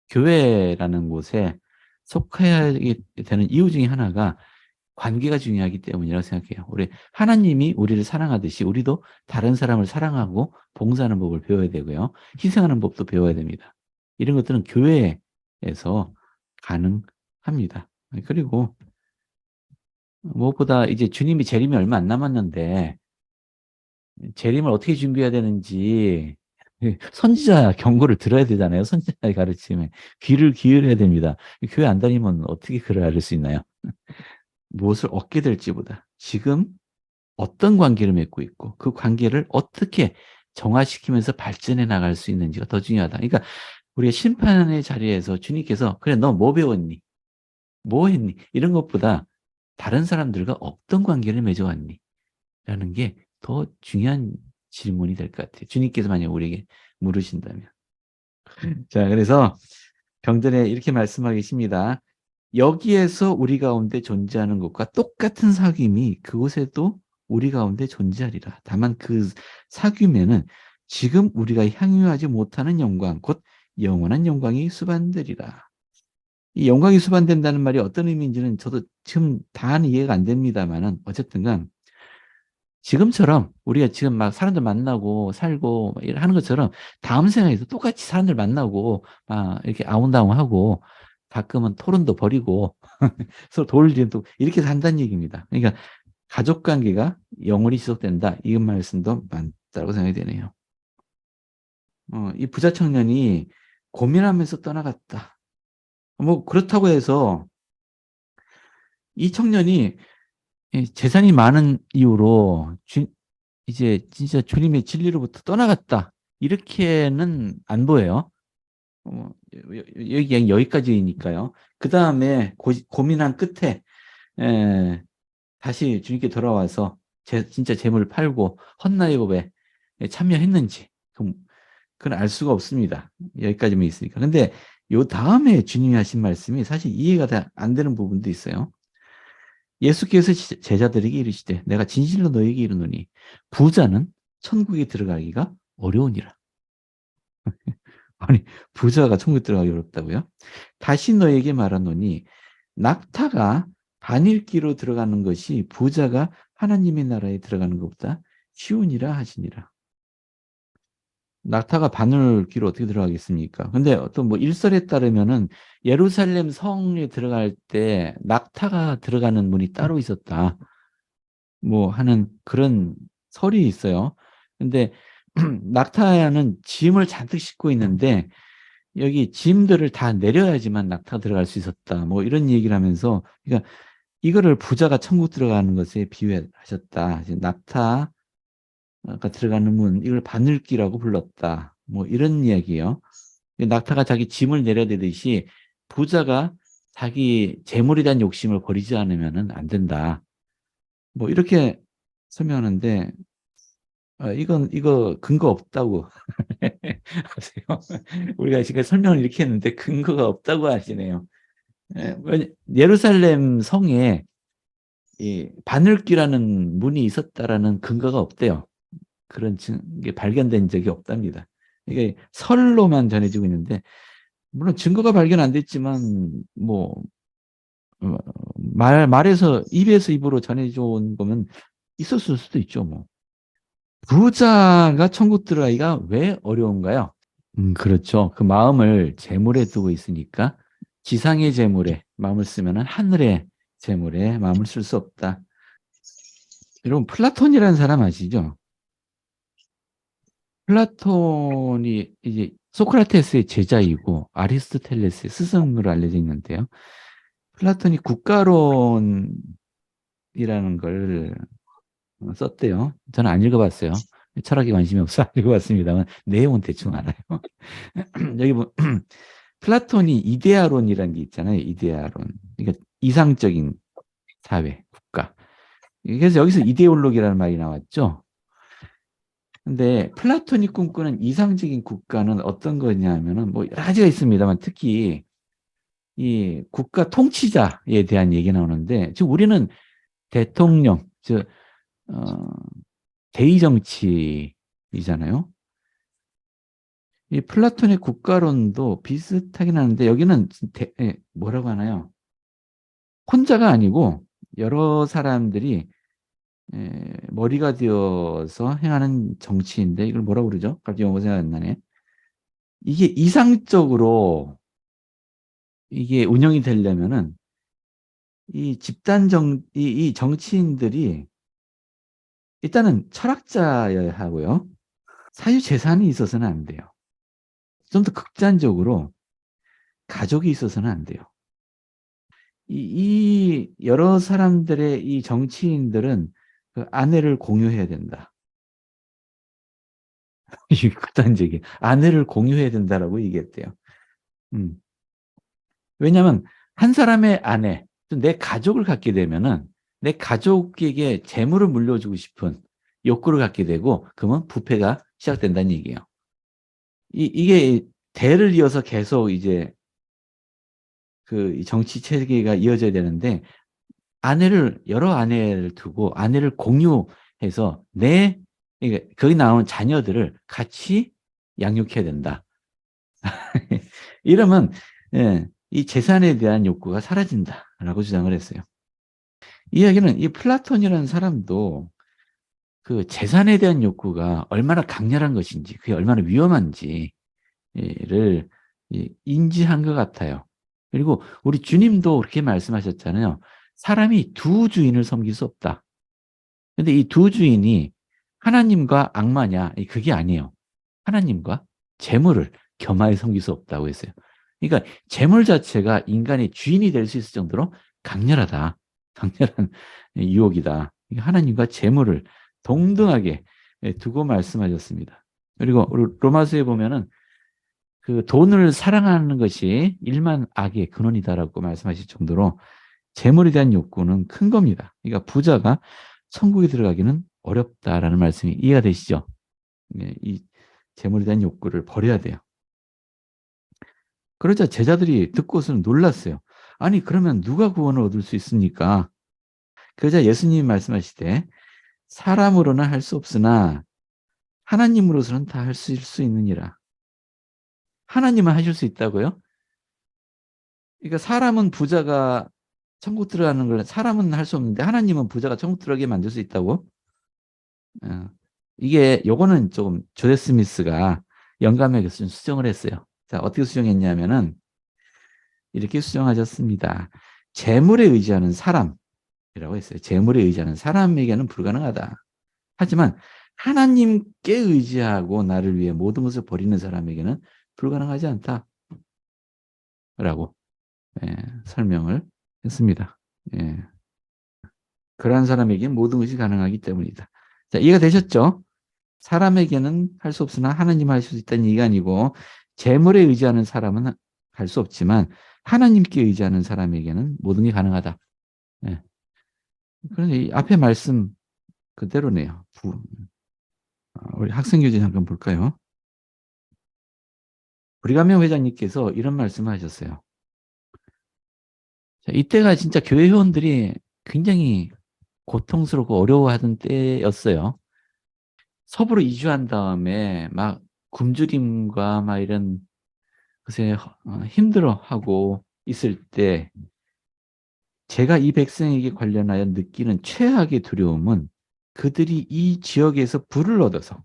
교회라는 곳에 속해야 되는 이유 중에 하나가 관계가 중요하기 때문이라고 생각해요. 우리 하나님이 우리를 사랑하듯이 우리도 다른 사람을 사랑하고 봉사하는 법을 배워야 되고요. 희생하는 법도 배워야 됩니다. 이런 것들은 교회에서 가능합니다. 그리고 무엇보다 이제 주님이 재림이 얼마 안 남았는데 재림을 어떻게 준비해야 되는지 선지자 경고를 들어야 되잖아요. 선지자의 가르침에 귀를 기울여야 됩니다. 교회 안 다니면 어떻게 그를 알을 수 있나요? 무엇을 얻게 될지보다 지금 어떤 관계를 맺고 있고 그 관계를 어떻게 정화시키면서 발전해 나갈 수 있는지가 더 중요하다. 그러니까 우리가 심판의 자리에서 주님께서 그래 너 뭐 배웠니? 뭐 했니? 이런 것보다 다른 사람들과 어떤 관계를 맺어왔니? 라는 게 더 중요한 질문이 될 것 같아요. 주님께서 만약 우리에게 물으신다면. 자, 그래서 병전에 이렇게 말씀하고 계십니다. 여기에서 우리 가운데 존재하는 것과 똑같은 사귐이 그곳에도 우리 가운데 존재하리라. 다만 그 사귐에는 지금 우리가 향유하지 못하는 영광, 곧 영원한 영광이 수반되리라. 이 영광이 수반된다는 말이 어떤 의미인지는 저도 지금 다는 이해가 안 됩니다만은 어쨌든 간 지금처럼 우리가 지금 막 사람들 만나고 살고 하는 것처럼 다음 생에서 똑같이 사람들 만나고 막 이렇게 아웅다웅하고 가끔은 토론도 벌이고 서로 도울리는 또 이렇게 산다는 얘기입니다. 그러니까 가족 관계가 영원히 지속된다. 이 말씀도 맞다고 생각이 되네요. 이 부자 청년이 고민하면서 떠나갔다. 뭐 그렇다고 해서 이 청년이 재산이 많은 이유로 이제 진짜 주님의 진리로부터 떠나갔다. 이렇게는 안 보여요. 여기까지니까요. 그 다음에 고민한 끝에 다시 주님께 돌아와서 진짜 재물을 팔고 헌나의 법에 참여했는지 그건 알 수가 없습니다. 여기까지만 있으니까. 근데 요 다음에 주님이 하신 말씀이 사실 이해가 안 되는 부분도 있어요. 예수께서 제자들에게 이르시되 내가 진실로 너에게 이르노니 부자는 천국에 들어가기가 어려우니라. 아니 부자가 천국에 들어가기 어렵다고요? 다시 너에게 말하노니 낙타가 바늘기로 들어가는 것이 부자가 하나님의 나라에 들어가는 것보다 쉬우니라 하시니라. 낙타가 바늘기로 어떻게 들어가겠습니까? 근데 어떤 뭐 일설에 따르면은 예루살렘 성에 들어갈 때 낙타가 들어가는 문이 따로 있었다. 뭐 하는 그런 설이 있어요. 근데 낙타는 짐을 잔뜩 싣고 있는데 여기 짐들을 다 내려야지만 낙타가 들어갈 수 있었다. 뭐 이런 얘기를 하면서 그러니까 이거를 부자가 천국 들어가는 것에 비유하셨다. 낙타 아까 들어가는 문, 이걸 바늘기라고 불렀다. 뭐 이런 이야기예요. 낙타가 자기 짐을 내려대듯이 부자가 자기 재물에 대한 욕심을 버리지 않으면 안 된다. 뭐 이렇게 설명하는데 이거 근거 없다고 하세요. 우리가 지금 설명을 이렇게 했는데 근거가 없다고 하시네요. 예루살렘 성에 이 바늘기라는 문이 있었다라는 근거가 없대요. 그런 게 발견된 적이 없답니다. 이게 설로만 전해지고 있는데 물론 증거가 발견 안 됐지만 뭐 말에서 입에서 입으로 전해져 온 거면 있었을 수도 있죠. 뭐 부자가 천국 들어가기가 왜 어려운가요? 그렇죠. 그 마음을 재물에 두고 있으니까 지상의 재물에 마음을 쓰면 하늘의 재물에 마음을 쓸 수 없다. 여러분, 플라톤이라는 사람 아시죠? 플라톤이 이제 소크라테스의 제자이고 아리스토텔레스의 스승으로 알려져 있는데요. 플라톤이 국가론이라는 걸 썼대요. 저는 안 읽어봤어요. 철학에 관심이 없어 안 읽어봤습니다만 내용은 대충 알아요. 여기 플라톤이 이데아론이라는 게 있잖아요. 이데아론. 그러니까 이상적인 사회, 국가. 그래서 여기서 이데올로기라는 말이 나왔죠. 근데 플라톤이 꿈꾸는 이상적인 국가는 어떤 거냐면은 뭐 여러 가지가 있습니다만 특히 이 국가 통치자에 대한 얘기 나오는데 지금 우리는 대통령, 대의 정치이잖아요. 이 플라톤의 국가론도 비슷하긴 하는데 여기는 뭐라고 하나요? 혼자가 아니고 여러 사람들이 머리가 되어서 행하는 정치인데 이걸 뭐라고 그러죠? 갑자기 영어 생각 안 나네. 이게 이상적으로 이게 운영이 되려면은 이 이 정치인들이 일단은 철학자여야 하고요. 사유재산이 있어서는 안 돼요. 좀 더 극단적으로 가족이 있어서는 안 돼요. 이 여러 사람들의 이 정치인들은 그 아내를 공유해야 된다. 이 극단적인 아내를 공유해야 된다라고 얘기했대요. 왜냐하면 한 사람의 아내, 내 가족을 갖게 되면은 내 가족에게 재물을 물려주고 싶은 욕구를 갖게 되고 그러면 부패가 시작된다는 얘기예요. 이게 대를 이어서 계속 이제 그 정치 체계가 이어져야 되는데 여러 아내를 두고 아내를 공유해서 거기 나오는 자녀들을 같이 양육해야 된다. 이러면 이 재산에 대한 욕구가 사라진다라고 주장을 했어요. 이 이야기는 이 플라톤이라는 사람도 그 재산에 대한 욕구가 얼마나 강렬한 것인지, 그게 얼마나 위험한지를 인지한 것 같아요. 그리고 우리 주님도 그렇게 말씀하셨잖아요. 사람이 두 주인을 섬길 수 없다. 근데 이 두 주인이 하나님과 악마냐? 그게 아니에요. 하나님과 재물을 겸하여 섬길 수 없다고 했어요. 그러니까 재물 자체가 인간의 주인이 될 수 있을 정도로 강렬한 유혹이다. 하나님과 재물을 동등하게 두고 말씀하셨습니다. 그리고 우리 로마서에 보면은 그 돈을 사랑하는 것이 일만 악의 근원이다라고 말씀하실 정도로 재물에 대한 욕구는 큰 겁니다. 그러니까 부자가 천국에 들어가기는 어렵다라는 말씀이 이해가 되시죠? 이 재물에 대한 욕구를 버려야 돼요. 그러자 제자들이 듣고서는 놀랐어요. 아니 그러면 누가 구원을 얻을 수 있습니까? 그러자 예수님이 말씀하시되 사람으로는 할 수 없으나 하나님으로서는 다 할 수 있느니라. 하나님은 하실 수 있다고요? 그러니까 사람은 부자가 천국 들어가는 걸 사람은 할 수 없는데 하나님은 부자가 천국 들어가게 만들 수 있다고? 이게 요거는 조금 조세 스미스가 영감에게 수정을 했어요. 자, 어떻게 수정했냐면은 이렇게 수정하셨습니다. 재물에 의지하는 사람이라고 했어요. 재물에 의지하는 사람에게는 불가능하다. 하지만 하나님께 의지하고 나를 위해 모든 것을 버리는 사람에게는 불가능하지 않다. 라고 설명을 했습니다. 그러한 사람에게는 모든 것이 가능하기 때문이다. 자, 이해가 되셨죠? 사람에게는 할 수 없으나 하나님 할 수 있다는 얘기가 아니고 재물에 의지하는 사람은 할 수 없지만 하나님께 의지하는 사람에게는 모든 게 가능하다. 그런데 이 앞에 말씀 그대로네요. 우리 학생교재 잠깐 볼까요? 브리가명 회장님께서 이런 말씀을 하셨어요. 자, 이때가 진짜 교회 회원들이 굉장히 고통스럽고 어려워하던 때였어요. 서부로 이주한 다음에 막 굶주림과 막 이런 것에 힘들어하고 있을 때 제가 이 백성에게 관련하여 느끼는 최악의 두려움은 그들이 이 지역에서 부를 얻어서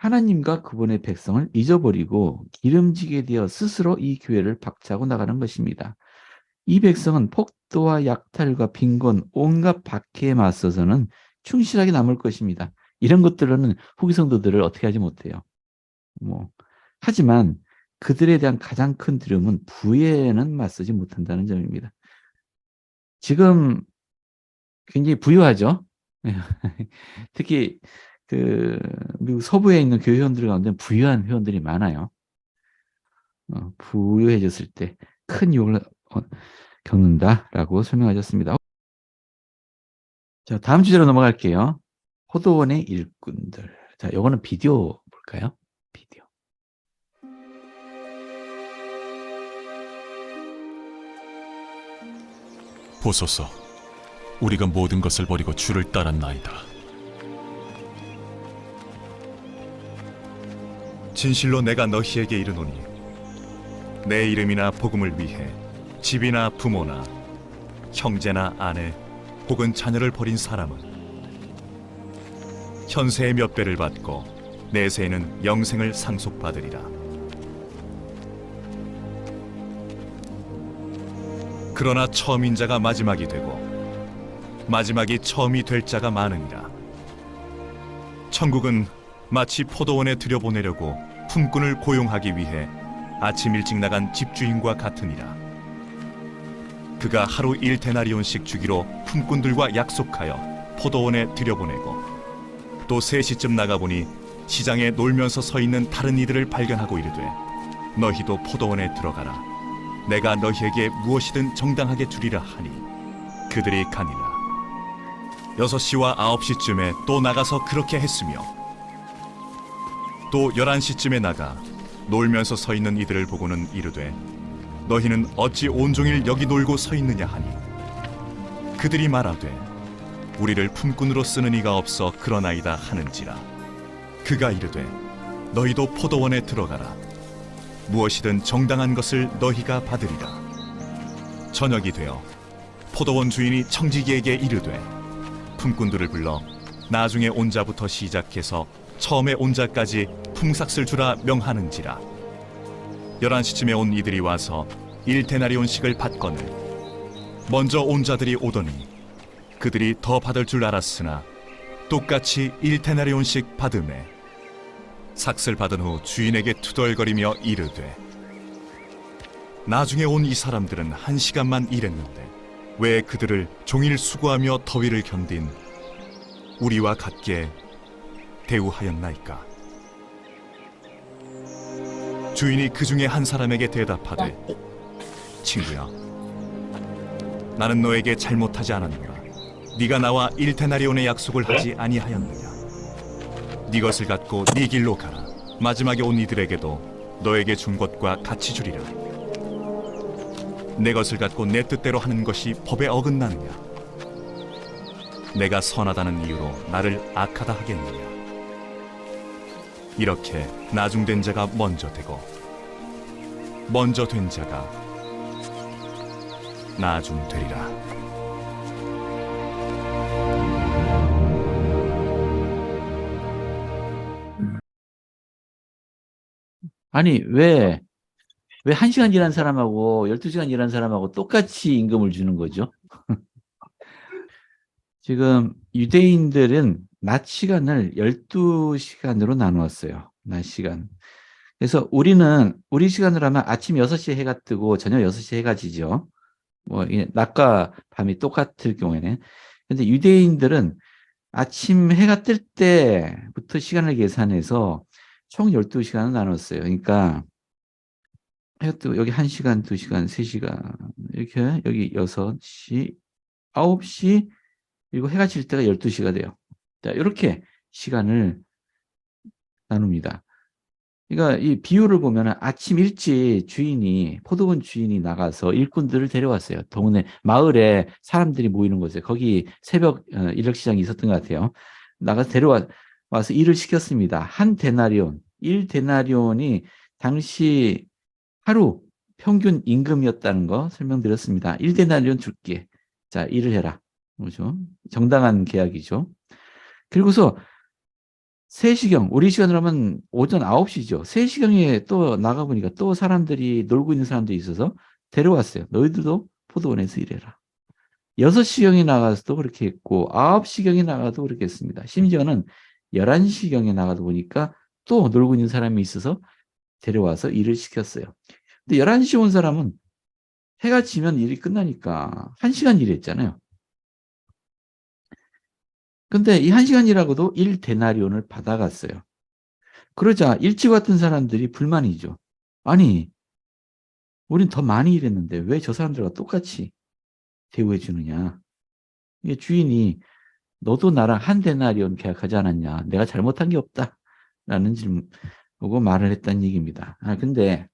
하나님과 그분의 백성을 잊어버리고 기름지게 되어 스스로 이 교회를 박차고 나가는 것입니다. 이 백성은 폭도와 약탈과 빈곤, 온갖 박해에 맞서서는 충실하게 남을 것입니다. 이런 것들로는 후기 성도들을 어떻게 하지 못해요. 하지만 그들에 대한 가장 큰 두려움은 부에는 맞서지 못한다는 점입니다. 지금 굉장히 부유하죠. 특히 그 미국 서부에 있는 교회 회원들 가운데 부유한 회원들이 많아요. 부유해졌을 때 큰 유혹을 겪는다라고 설명하셨습니다. 자, 다음 주제로 넘어갈게요. 포도원의 일꾼들. 자, 요거는 비디오 볼까요? 비디오. 보소서, 우리가 모든 것을 버리고 주를 따랐나이다. 진실로 내가 너희에게 이르노니 내 이름이나 복음을 위해 집이나 부모나 형제나 아내 혹은 자녀를 버린 사람은 현세의 몇 배를 받고 내세에는 영생을 상속받으리라. 그러나 처음인 자가 마지막이 되고 마지막이 처음이 될 자가 많으니라. 천국은 마치 포도원에 들여보내려고 품꾼을 고용하기 위해 아침 일찍 나간 집주인과 같으니라. 그가 하루 1데나리온씩 주기로 품꾼들과 약속하여 포도원에 들여보내고 또 3시쯤 나가보니 시장에 놀면서 서 있는 다른 이들을 발견하고 이르되 너희도 포도원에 들어가라. 내가 너희에게 무엇이든 정당하게 주리라 하니 그들이 가니라. 6시와 9시쯤에 또 나가서 그렇게 했으며 또 11시쯤에 나가 놀면서 서 있는 이들을 보고는 이르되 너희는 어찌 온종일 여기 놀고 서 있느냐 하니 그들이 말하되 우리를 품꾼으로 쓰는 이가 없어 그러나이다 하는지라. 그가 이르되 너희도 포도원에 들어가라. 무엇이든 정당한 것을 너희가 받으리라. 저녁이 되어 포도원 주인이 청지기에게 이르되 품꾼들을 불러 나중에 온 자부터 시작해서 처음에 온 자까지 품삯을 주라 명하는지라. 11시쯤에 온 이들이 와서 1데나리온씩을 받거늘 먼저 온 자들이 오더니 그들이 더 받을 줄 알았으나 똑같이 1데나리온씩 받으매 삭슬 받은 후 주인에게 투덜거리며 이르되 나중에 온 이 사람들은 1시간만 일했는데 왜 그들을 종일 수고하며 더위를 견딘 우리와 같게 대우하였나이까. 주인이 그 중에 한 사람에게 대답하되 친구야, 나는 너에게 잘못하지 않았노라. 네가 나와 1데나리온의 약속을 하지 아니하였느냐. 네 것을 갖고 네 길로 가라. 마지막에 온 이들에게도 너에게 준 것과 같이 주리라. 내 것을 갖고 내 뜻대로 하는 것이 법에 어긋나느냐. 내가 선하다는 이유로 나를 악하다 하겠느냐. 이렇게 나중된 자가 먼저 되고 먼저 된 자가 나중되리라. 아니, 왜 1시간 일한 사람하고 12시간 일한 사람하고 똑같이 임금을 주는 거죠? 지금 유대인들은 낮 시간을 12시간으로 나누었어요. 낮 시간. 그래서 우리 시간으로 하면 아침 6시에 해가 뜨고 저녁 6시에 해가 지죠. 낮과 밤이 똑같을 경우에는. 근데 유대인들은 아침 해가 뜰 때부터 시간을 계산해서 총 12시간을 나눴어요. 그러니까 해가 뜨고 여기 1시간, 2시간, 3시간 이렇게 여기 6시, 9시 그리고 해가 질 때가 12시가 돼요. 자, 이렇게 시간을 나눕니다. 그러니까 이 비유를 보면 아침 일찍 포도원 주인이 나가서 일꾼들을 데려왔어요. 동네, 마을에 사람들이 모이는 곳에, 거기 새벽 인력시장이 있었던 것 같아요. 나가서 와서 일을 시켰습니다. 1데나리온이 당시 하루 평균 임금이었다는 거 설명드렸습니다. 1데나리온 줄게. 자, 일을 해라. 그렇죠? 정당한 계약이죠. 그리고서 3시경, 우리 시간으로 하면 오전 9시죠. 3시경에 또 나가보니까 또 사람들이 놀고 있는 사람들이 있어서 데려왔어요. 너희들도 포도원에서 일해라. 6시경에 나가서도 그렇게 했고 9시경에 나가도 그렇게 했습니다. 심지어는 11시경에 나가도 보니까 또 놀고 있는 사람이 있어서 데려와서 일을 시켰어요. 근데 11시 온 사람은 해가 지면 일이 끝나니까 1시간 일했잖아요. 근데 이 1시간 일하고도 1데나리온을 받아갔어요. 그러자 일찍 왔던 사람들이 불만이죠. 아니, 우린 더 많이 일했는데 왜 저 사람들과 똑같이 대우해 주느냐. 이게 주인이 너도 나랑 1데나리온 계약하지 않았냐. 내가 잘못한 게 없다. 라는 질문 보고 말을 했다는 얘기입니다. 근데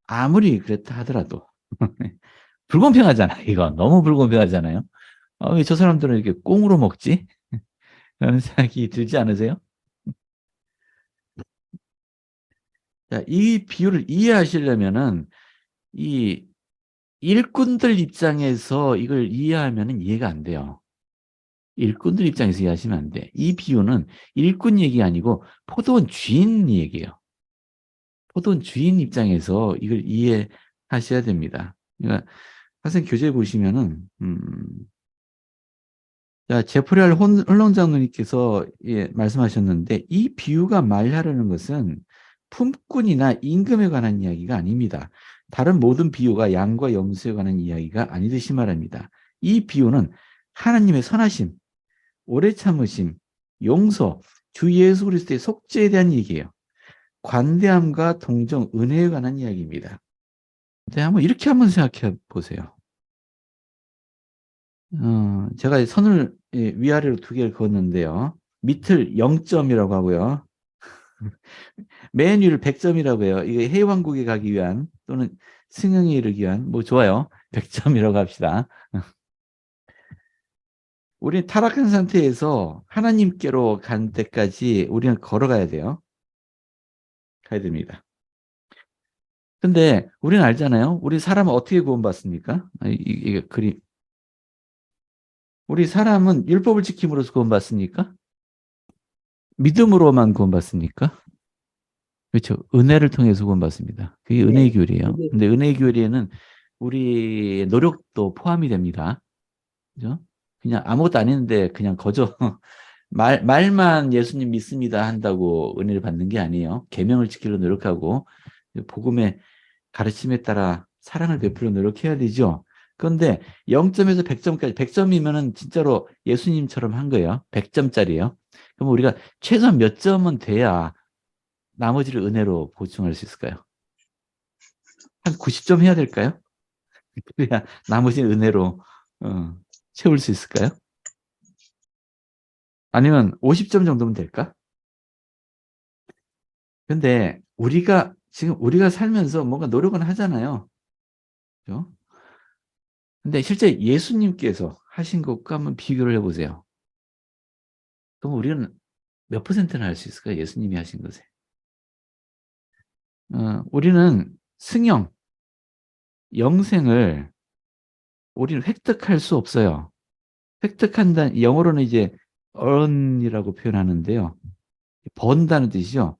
아무리 그랬다 하더라도 불공평하잖아. 이거 너무 불공평하잖아요. 왜 저 사람들은 이렇게 꽁으로 먹지? 라는 생각이 들지 않으세요? 자, 이 비유를 이해하시려면은 이 일꾼들 입장에서 이걸 이해하면 이해가 안 돼요. 일꾼들 입장에서 이해하시면 안 돼. 이 비유는 일꾼 얘기 아니고 포도원 주인 얘기예요. 포도원 주인 입장에서 이걸 이해하셔야 됩니다. 그러니까 학생 교재 보시면은 자, 제프리알 혼론장로님께서 말씀하셨는데 이 비유가 말하려는 것은 품꾼이나 임금에 관한 이야기가 아닙니다. 다른 모든 비유가 양과 염소에 관한 이야기가 아니듯이 말합니다. 이 비유는 하나님의 선하심, 오래 참으심, 용서, 주 예수 그리스도의 속죄에 대한 얘기예요. 관대함과 동정, 은혜에 관한 이야기입니다. 네, 이렇게 한번 생각해 보세요. 제가 선을 위아래로 2개를 그었는데요. 밑을 0점이라고 하고요. 맨 위를 100점이라고 해요. 이게 해왕국에 가기 위한 또는 승영에 이르기 위한 좋아요. 100점이라고 합시다. 우리는 타락한 상태에서 하나님께로 간 때까지 우리는 걸어가야 돼요. 가야 됩니다. 근데 우리는 알잖아요. 우리 사람은 어떻게 구원받습니까? 이게 그림. 우리 사람은 율법을 지킴으로써 구원받습니까? 믿음으로만 구원받습니까? 그렇죠. 은혜를 통해서 구원받습니다. 그게 은혜의 네. 교리예요. 네. 근데 은혜의 교리에는 우리의 노력도 포함이 됩니다. 그죠? 그냥 아무것도 안 했는데 그냥 거저 말만 예수님 믿습니다 한다고 은혜를 받는 게 아니에요. 계명을 지키려 노력하고 복음의 가르침에 따라 사랑을 베풀려 노력해야 되죠. 그런데 0점에서 100점까지 100점이면은 진짜로 예수님처럼 한 거예요. 100점짜리예요. 그럼 우리가 최소한 몇 점은 돼야 나머지를 은혜로 보충할 수 있을까요? 한 90점 해야 될까요? 그래야 나머지는 은혜로 채울 수 있을까요? 아니면 50점 정도면 될까? 근데 지금 우리가 살면서 뭔가 노력은 하잖아요. 그죠? 근데 실제 예수님께서 하신 것과 한번 비교를 해보세요. 그럼 우리는 몇 %나 할 수 있을까요? 예수님이 하신 것에. 우리는 승영, 영생을 우리는 획득할 수 없어요. 획득한다는, 영어로는 이제 earn이라고 표현하는데요. 번다는 뜻이죠.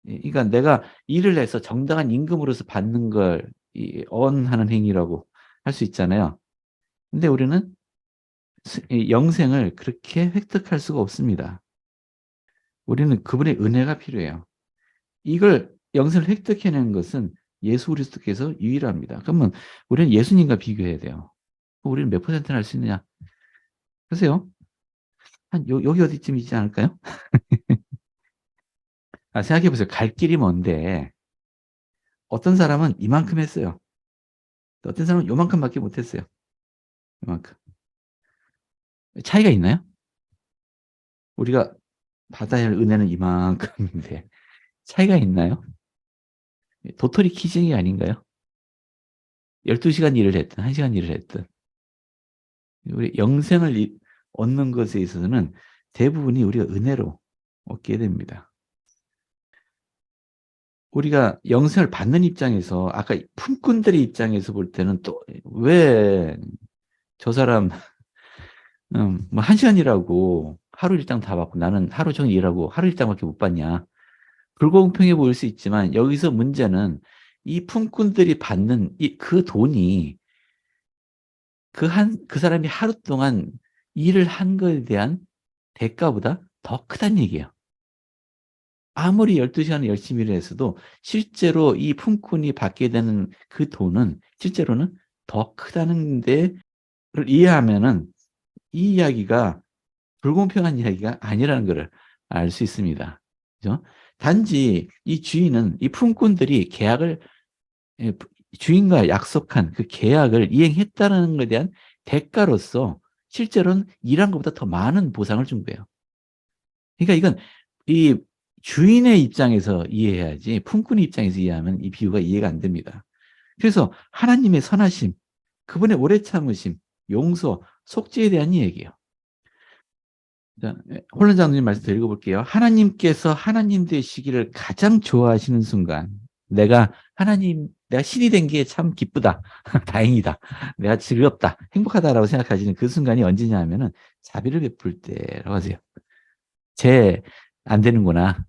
그러니까 내가 일을 해서 정당한 임금으로서 받는 걸 earn하는 행위라고 할 수 있잖아요. 근데 우리는 영생을 그렇게 획득할 수가 없습니다. 우리는 그분의 은혜가 필요해요. 이걸 영생을 획득해내는 것은 예수 그리스도께서 유일합니다. 그러면 우리는 예수님과 비교해야 돼요. 우리는 몇 %나 할 수 있느냐? 보세요. 여기 어디쯤 있지 않을까요? 생각해보세요. 갈 길이 먼데 어떤 사람은 이만큼 했어요. 어떤 사람은 요만큼밖에 못했어요. 요만큼. 차이가 있나요? 우리가 받아야 할 은혜는 이만큼인데 차이가 있나요? 도토리 키즈이 아닌가요? 12시간 일을 했든 1시간 일을 했든 우리 영생을 얻는 것에 있어서는 대부분이 우리가 은혜로 얻게 됩니다. 우리가 영생을 받는 입장에서 아까 품꾼들의 입장에서 볼 때는 또 왜 저 사람 1시간이라고 하루 일당 다 받고 나는 하루 종일 일하고 하루 일당밖에 못 받냐. 불공평해 보일 수 있지만 여기서 문제는 이 품꾼들이 받는 그 돈이 그 사람이 하루 동안 일을 한 거에 대한 대가보다 더 크다는 얘기예요. 아무리 12시간을 열심히 일했어도 실제로 이 품꾼이 받게 되는 그 돈은 실제로는 더 크다는 데를 이해하면은 이 이야기가 불공평한 이야기가 아니라는 것을 알 수 있습니다. 그죠? 단지 이 주인은 이 품꾼들이 주인과 약속한 그 계약을 이행했다는 것에 대한 대가로서 실제로는 일한 것보다 더 많은 보상을 준 거예요. 그러니까 이건 이 주인의 입장에서 이해해야지 품꾼의 입장에서 이해하면 이 비유가 이해가 안 됩니다. 그래서 하나님의 선하심, 그분의 오래 참으심, 용서, 속죄에 대한 이야기예요. 자, 홀론 장로님 말씀 더 읽어볼게요. 하나님께서 하나님 되시기를 가장 좋아하시는 순간 내가 신이 된 게 참 기쁘다. 다행이다. 내가 즐겁다. 행복하다라고 생각하시는 그 순간이 언제냐 하면은 자비를 베풀 때라고 하세요. 안 되는구나.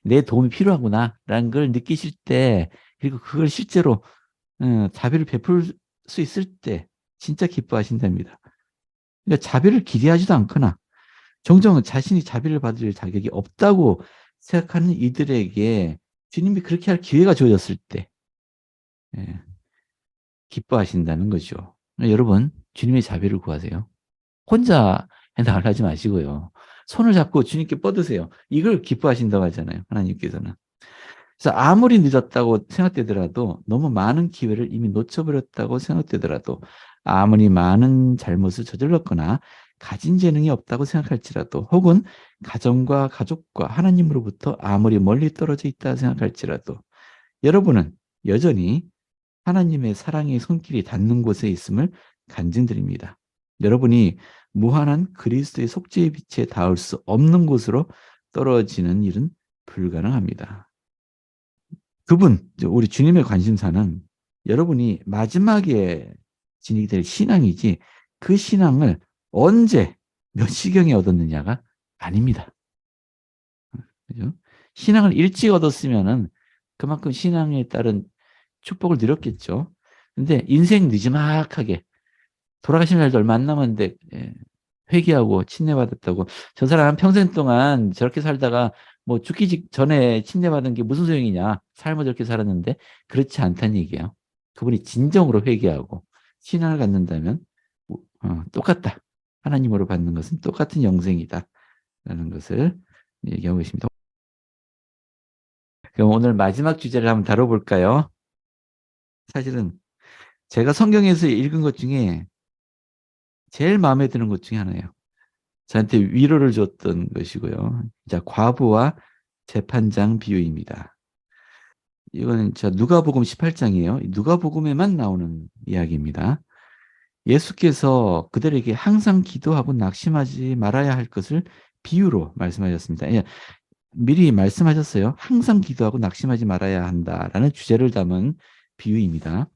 내 도움이 필요하구나. 라는 걸 느끼실 때, 그리고 그걸 실제로, 자비를 베풀 수 있을 때, 진짜 기뻐하신답니다. 그러니까 자비를 기대하지도 않거나, 종종 자신이 자비를 받을 자격이 없다고 생각하는 이들에게 주님이 그렇게 할 기회가 주어졌을 때, 기뻐하신다는 거죠. 여러분, 주님의 자비를 구하세요. 혼자 해당을 하지 마시고요. 손을 잡고 주님께 뻗으세요. 이걸 기뻐하신다고 하잖아요. 하나님께서는. 그래서 아무리 늦었다고 생각되더라도 너무 많은 기회를 이미 놓쳐버렸다고 생각되더라도 아무리 많은 잘못을 저질렀거나 가진 재능이 없다고 생각할지라도 혹은 가정과 가족과 하나님으로부터 아무리 멀리 떨어져 있다 생각할지라도 여러분은 여전히 하나님의 사랑의 손길이 닿는 곳에 있음을 간증드립니다. 여러분이 무한한 그리스도의 속죄의 빛에 닿을 수 없는 곳으로 떨어지는 일은 불가능합니다. 우리 주님의 관심사는 여러분이 마지막에 지니게 될 신앙이지 그 신앙을 언제 몇 시경에 얻었느냐가 아닙니다. 그죠? 신앙을 일찍 얻었으면은 그만큼 신앙에 따른 축복을 누렸겠죠. 근데 인생 느지막하게 돌아가신 날도 얼마 안 남았는데 회개하고 침례받았다고 저 사람 평생 동안 저렇게 살다가 뭐 죽기 직전에 침례받은 게 무슨 소용이냐. 삶을 저렇게 살았는데 그렇지 않다는 얘기예요. 그분이 진정으로 회개하고 신앙을 갖는다면 똑같다. 하나님으로 받는 것은 똑같은 영생이다. 라는 것을 얘기하고 있습니다. 그럼 오늘 마지막 주제를 한번 다뤄볼까요? 사실은 제가 성경에서 읽은 것 중에 제일 마음에 드는 것 중에 하나예요. 저한테 위로를 줬던 것이고요. 자, 과부와 재판장 비유입니다. 이거는 누가복음 18장이에요. 누가복음에만 나오는 이야기입니다. 예수께서 그들에게 항상 기도하고 낙심하지 말아야 할 것을 비유로 말씀하셨습니다. 미리 말씀하셨어요. 항상 기도하고 낙심하지 말아야 한다라는 주제를 담은 비유입니다.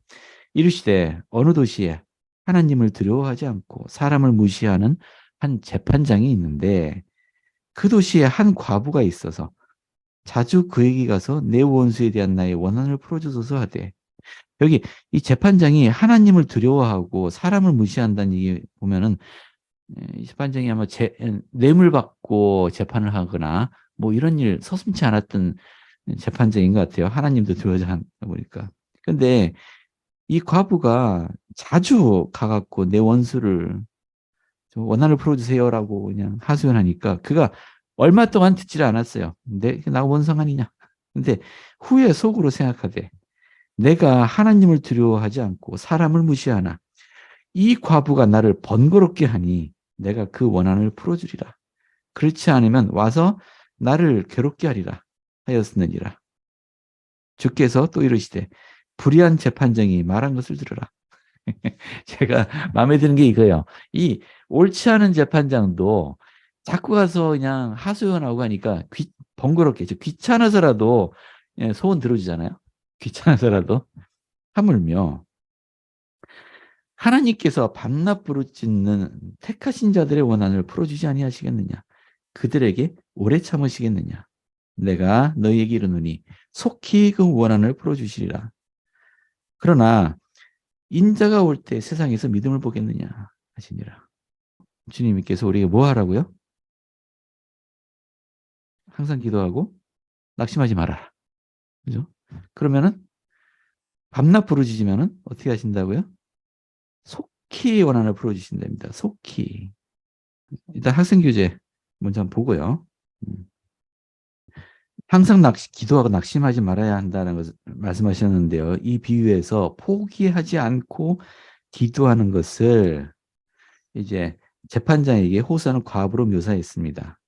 이르시되 어느 도시에 하나님을 두려워하지 않고 사람을 무시하는 한 재판장이 있는데 그 도시에 한 과부가 있어서 자주 그에게 가서 내 원수에 대한 나의 원한을 풀어주소서 하되, 여기 이 재판장이 하나님을 두려워하고 사람을 무시한다는 얘기 보면은 이 재판장이 아마 뇌물 받고 재판을 하거나 뭐 이런 일 서슴지 않았던 재판장인 것 같아요. 하나님도 두려워하지 않다 보니까. 근데 이 과부가 자주 가갖고 내 원수를 원한을 풀어주세요라고 그냥 하소연하니까 그가 얼마 동안 듣지를 않았어요. 근데 나 원상 아니냐. 근데 후에 속으로 생각하되 내가 하나님을 두려워하지 않고 사람을 무시하나 이 과부가 나를 번거롭게 하니 내가 그 원한을 풀어주리라. 그렇지 않으면 와서 나를 괴롭게 하리라 하였느니라. 주께서 또 이르시되 불의한 재판장이 말한 것을 들으라. 제가 마음에 드는 게 이거예요. 이 옳지 않은 재판장도 자꾸 가서 그냥 하소연하고 하니까 번거롭게 귀찮아서라도 소원 들어주잖아요. 귀찮아서라도. 하물며 하나님께서 밤낮 부르짖는 택하신 자들의 원한을 풀어주지 아니하시겠느냐. 그들에게 오래 참으시겠느냐? 내가 너희에게 이르노니 속히 그 원한을 풀어주시리라. 그러나 인자가 올 때 세상에서 믿음을 보겠느냐 하시니라. 주님께서 우리에게 뭐 하라고요? 항상 기도하고 낙심하지 말아라. 그죠? 그러면은 밤낮 부르짖으면은 어떻게 하신다고요? 속히 원한을 풀어주신답니다. 속히. 일단 학생교재 먼저 한번 보고요. 항상 기도하고 낙심하지 말아야 한다는 것을 말씀하셨는데요. 이 비유에서 포기하지 않고 기도하는 것을 이제 재판장에게 호소하는 과부로 묘사했습니다.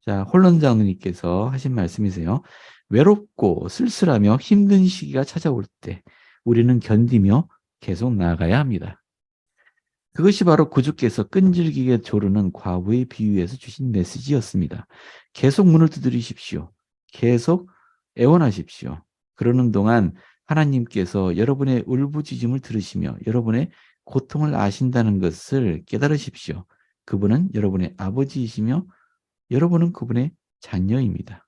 자, 홀론 장로님께서 하신 말씀이세요. 외롭고 쓸쓸하며 힘든 시기가 찾아올 때 우리는 견디며 계속 나아가야 합니다. 그것이 바로 구주께서 끈질기게 조르는 과부의 비유에서 주신 메시지였습니다. 계속 문을 두드리십시오. 계속 애원하십시오. 그러는 동안 하나님께서 여러분의 울부짖음을 들으시며 여러분의 고통을 아신다는 것을 깨달으십시오. 그분은 여러분의 아버지이시며 여러분은 그분의 자녀입니다.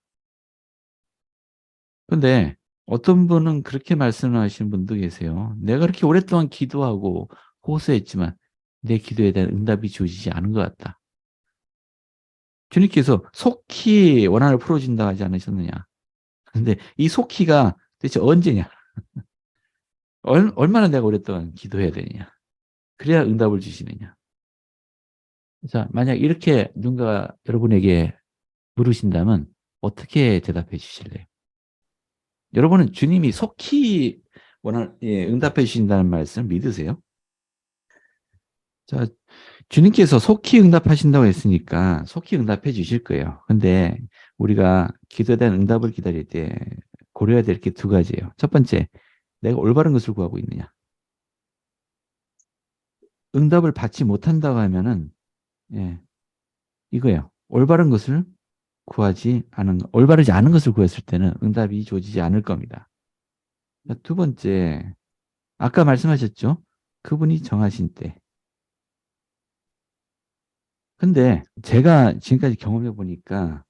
그런데 어떤 분은 그렇게 말씀하시는 분도 계세요. 내가 그렇게 오랫동안 기도하고 호소했지만 내 기도에 대한 응답이 주어지지 않은 것 같다. 주님께서 속히 원한을 풀어준다 하지 않으셨느냐. 근데 이 속히가 대체 언제냐. 얼마나 내가 오랫동안 기도해야 되느냐. 그래야 응답을 주시느냐. 자, 만약 이렇게 누군가 여러분에게 물으신다면 어떻게 대답해 주실래요? 여러분은 주님이 속히 응답해 주신다는 말씀을 믿으세요? 자, 주님께서 속히 응답하신다고 했으니까 속히 응답해 주실 거예요. 근데 우리가 기도에 대한 응답을 기다릴 때 고려해야 될 게 두 가지예요. 첫 번째, 내가 올바른 것을 구하고 있느냐. 응답을 받지 못한다고 하면은 이거예요. 올바른 것을 올바르지 않은 것을 구했을 때는 응답이 주어지지 않을 겁니다. 두 번째, 아까 말씀하셨죠? 그분이 정하신 때. 근데 제가 지금까지 경험해 보니까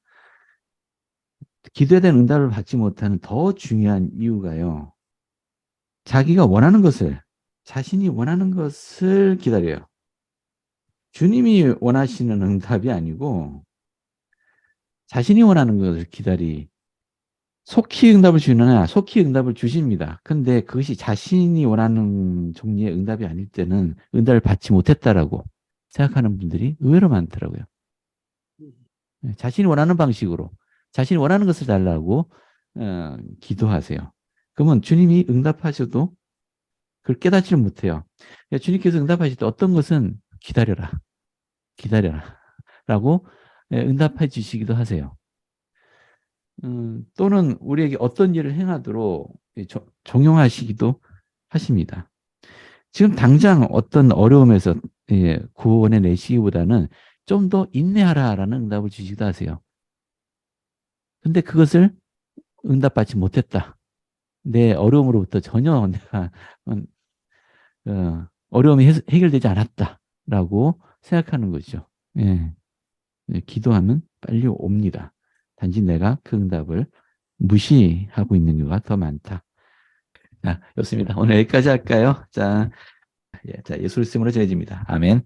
기도에 대한 응답을 받지 못하는 더 중요한 이유가요. 자신이 원하는 것을 기다려요. 주님이 원하시는 응답이 아니고 자신이 원하는 것을 속히 응답을 주느냐, 속히 응답을 주십니다. 근데 그것이 자신이 원하는 종류의 응답이 아닐 때는 응답을 받지 못했다라고 생각하는 분들이 의외로 많더라고요. 자신이 원하는 방식으로, 자신이 원하는 것을 달라고 기도하세요. 그러면 주님이 응답하셔도 그걸 깨닫지를 못해요. 주님께서 응답하실 때 어떤 것은 기다려라 라고 응답해 주시기도 하세요. 또는 우리에게 어떤 일을 행하도록 종용하시기도 하십니다. 지금 당장 어떤 어려움에서 구원해 내시기보다는 좀 더 인내하라라는 응답을 주시기도 하세요. 근데 그것을 응답받지 못했다. 내 어려움으로부터 전혀 내가 어려움이 해결되지 않았다라고 생각하는 거죠. 기도하면 빨리 옵니다. 단지 내가 그 응답을 무시하고 있는 경우가 더 많다. 자, 좋습니다. 오늘 여기까지 할까요? 자, 예수를 쓰므로 전해집니다. 아멘.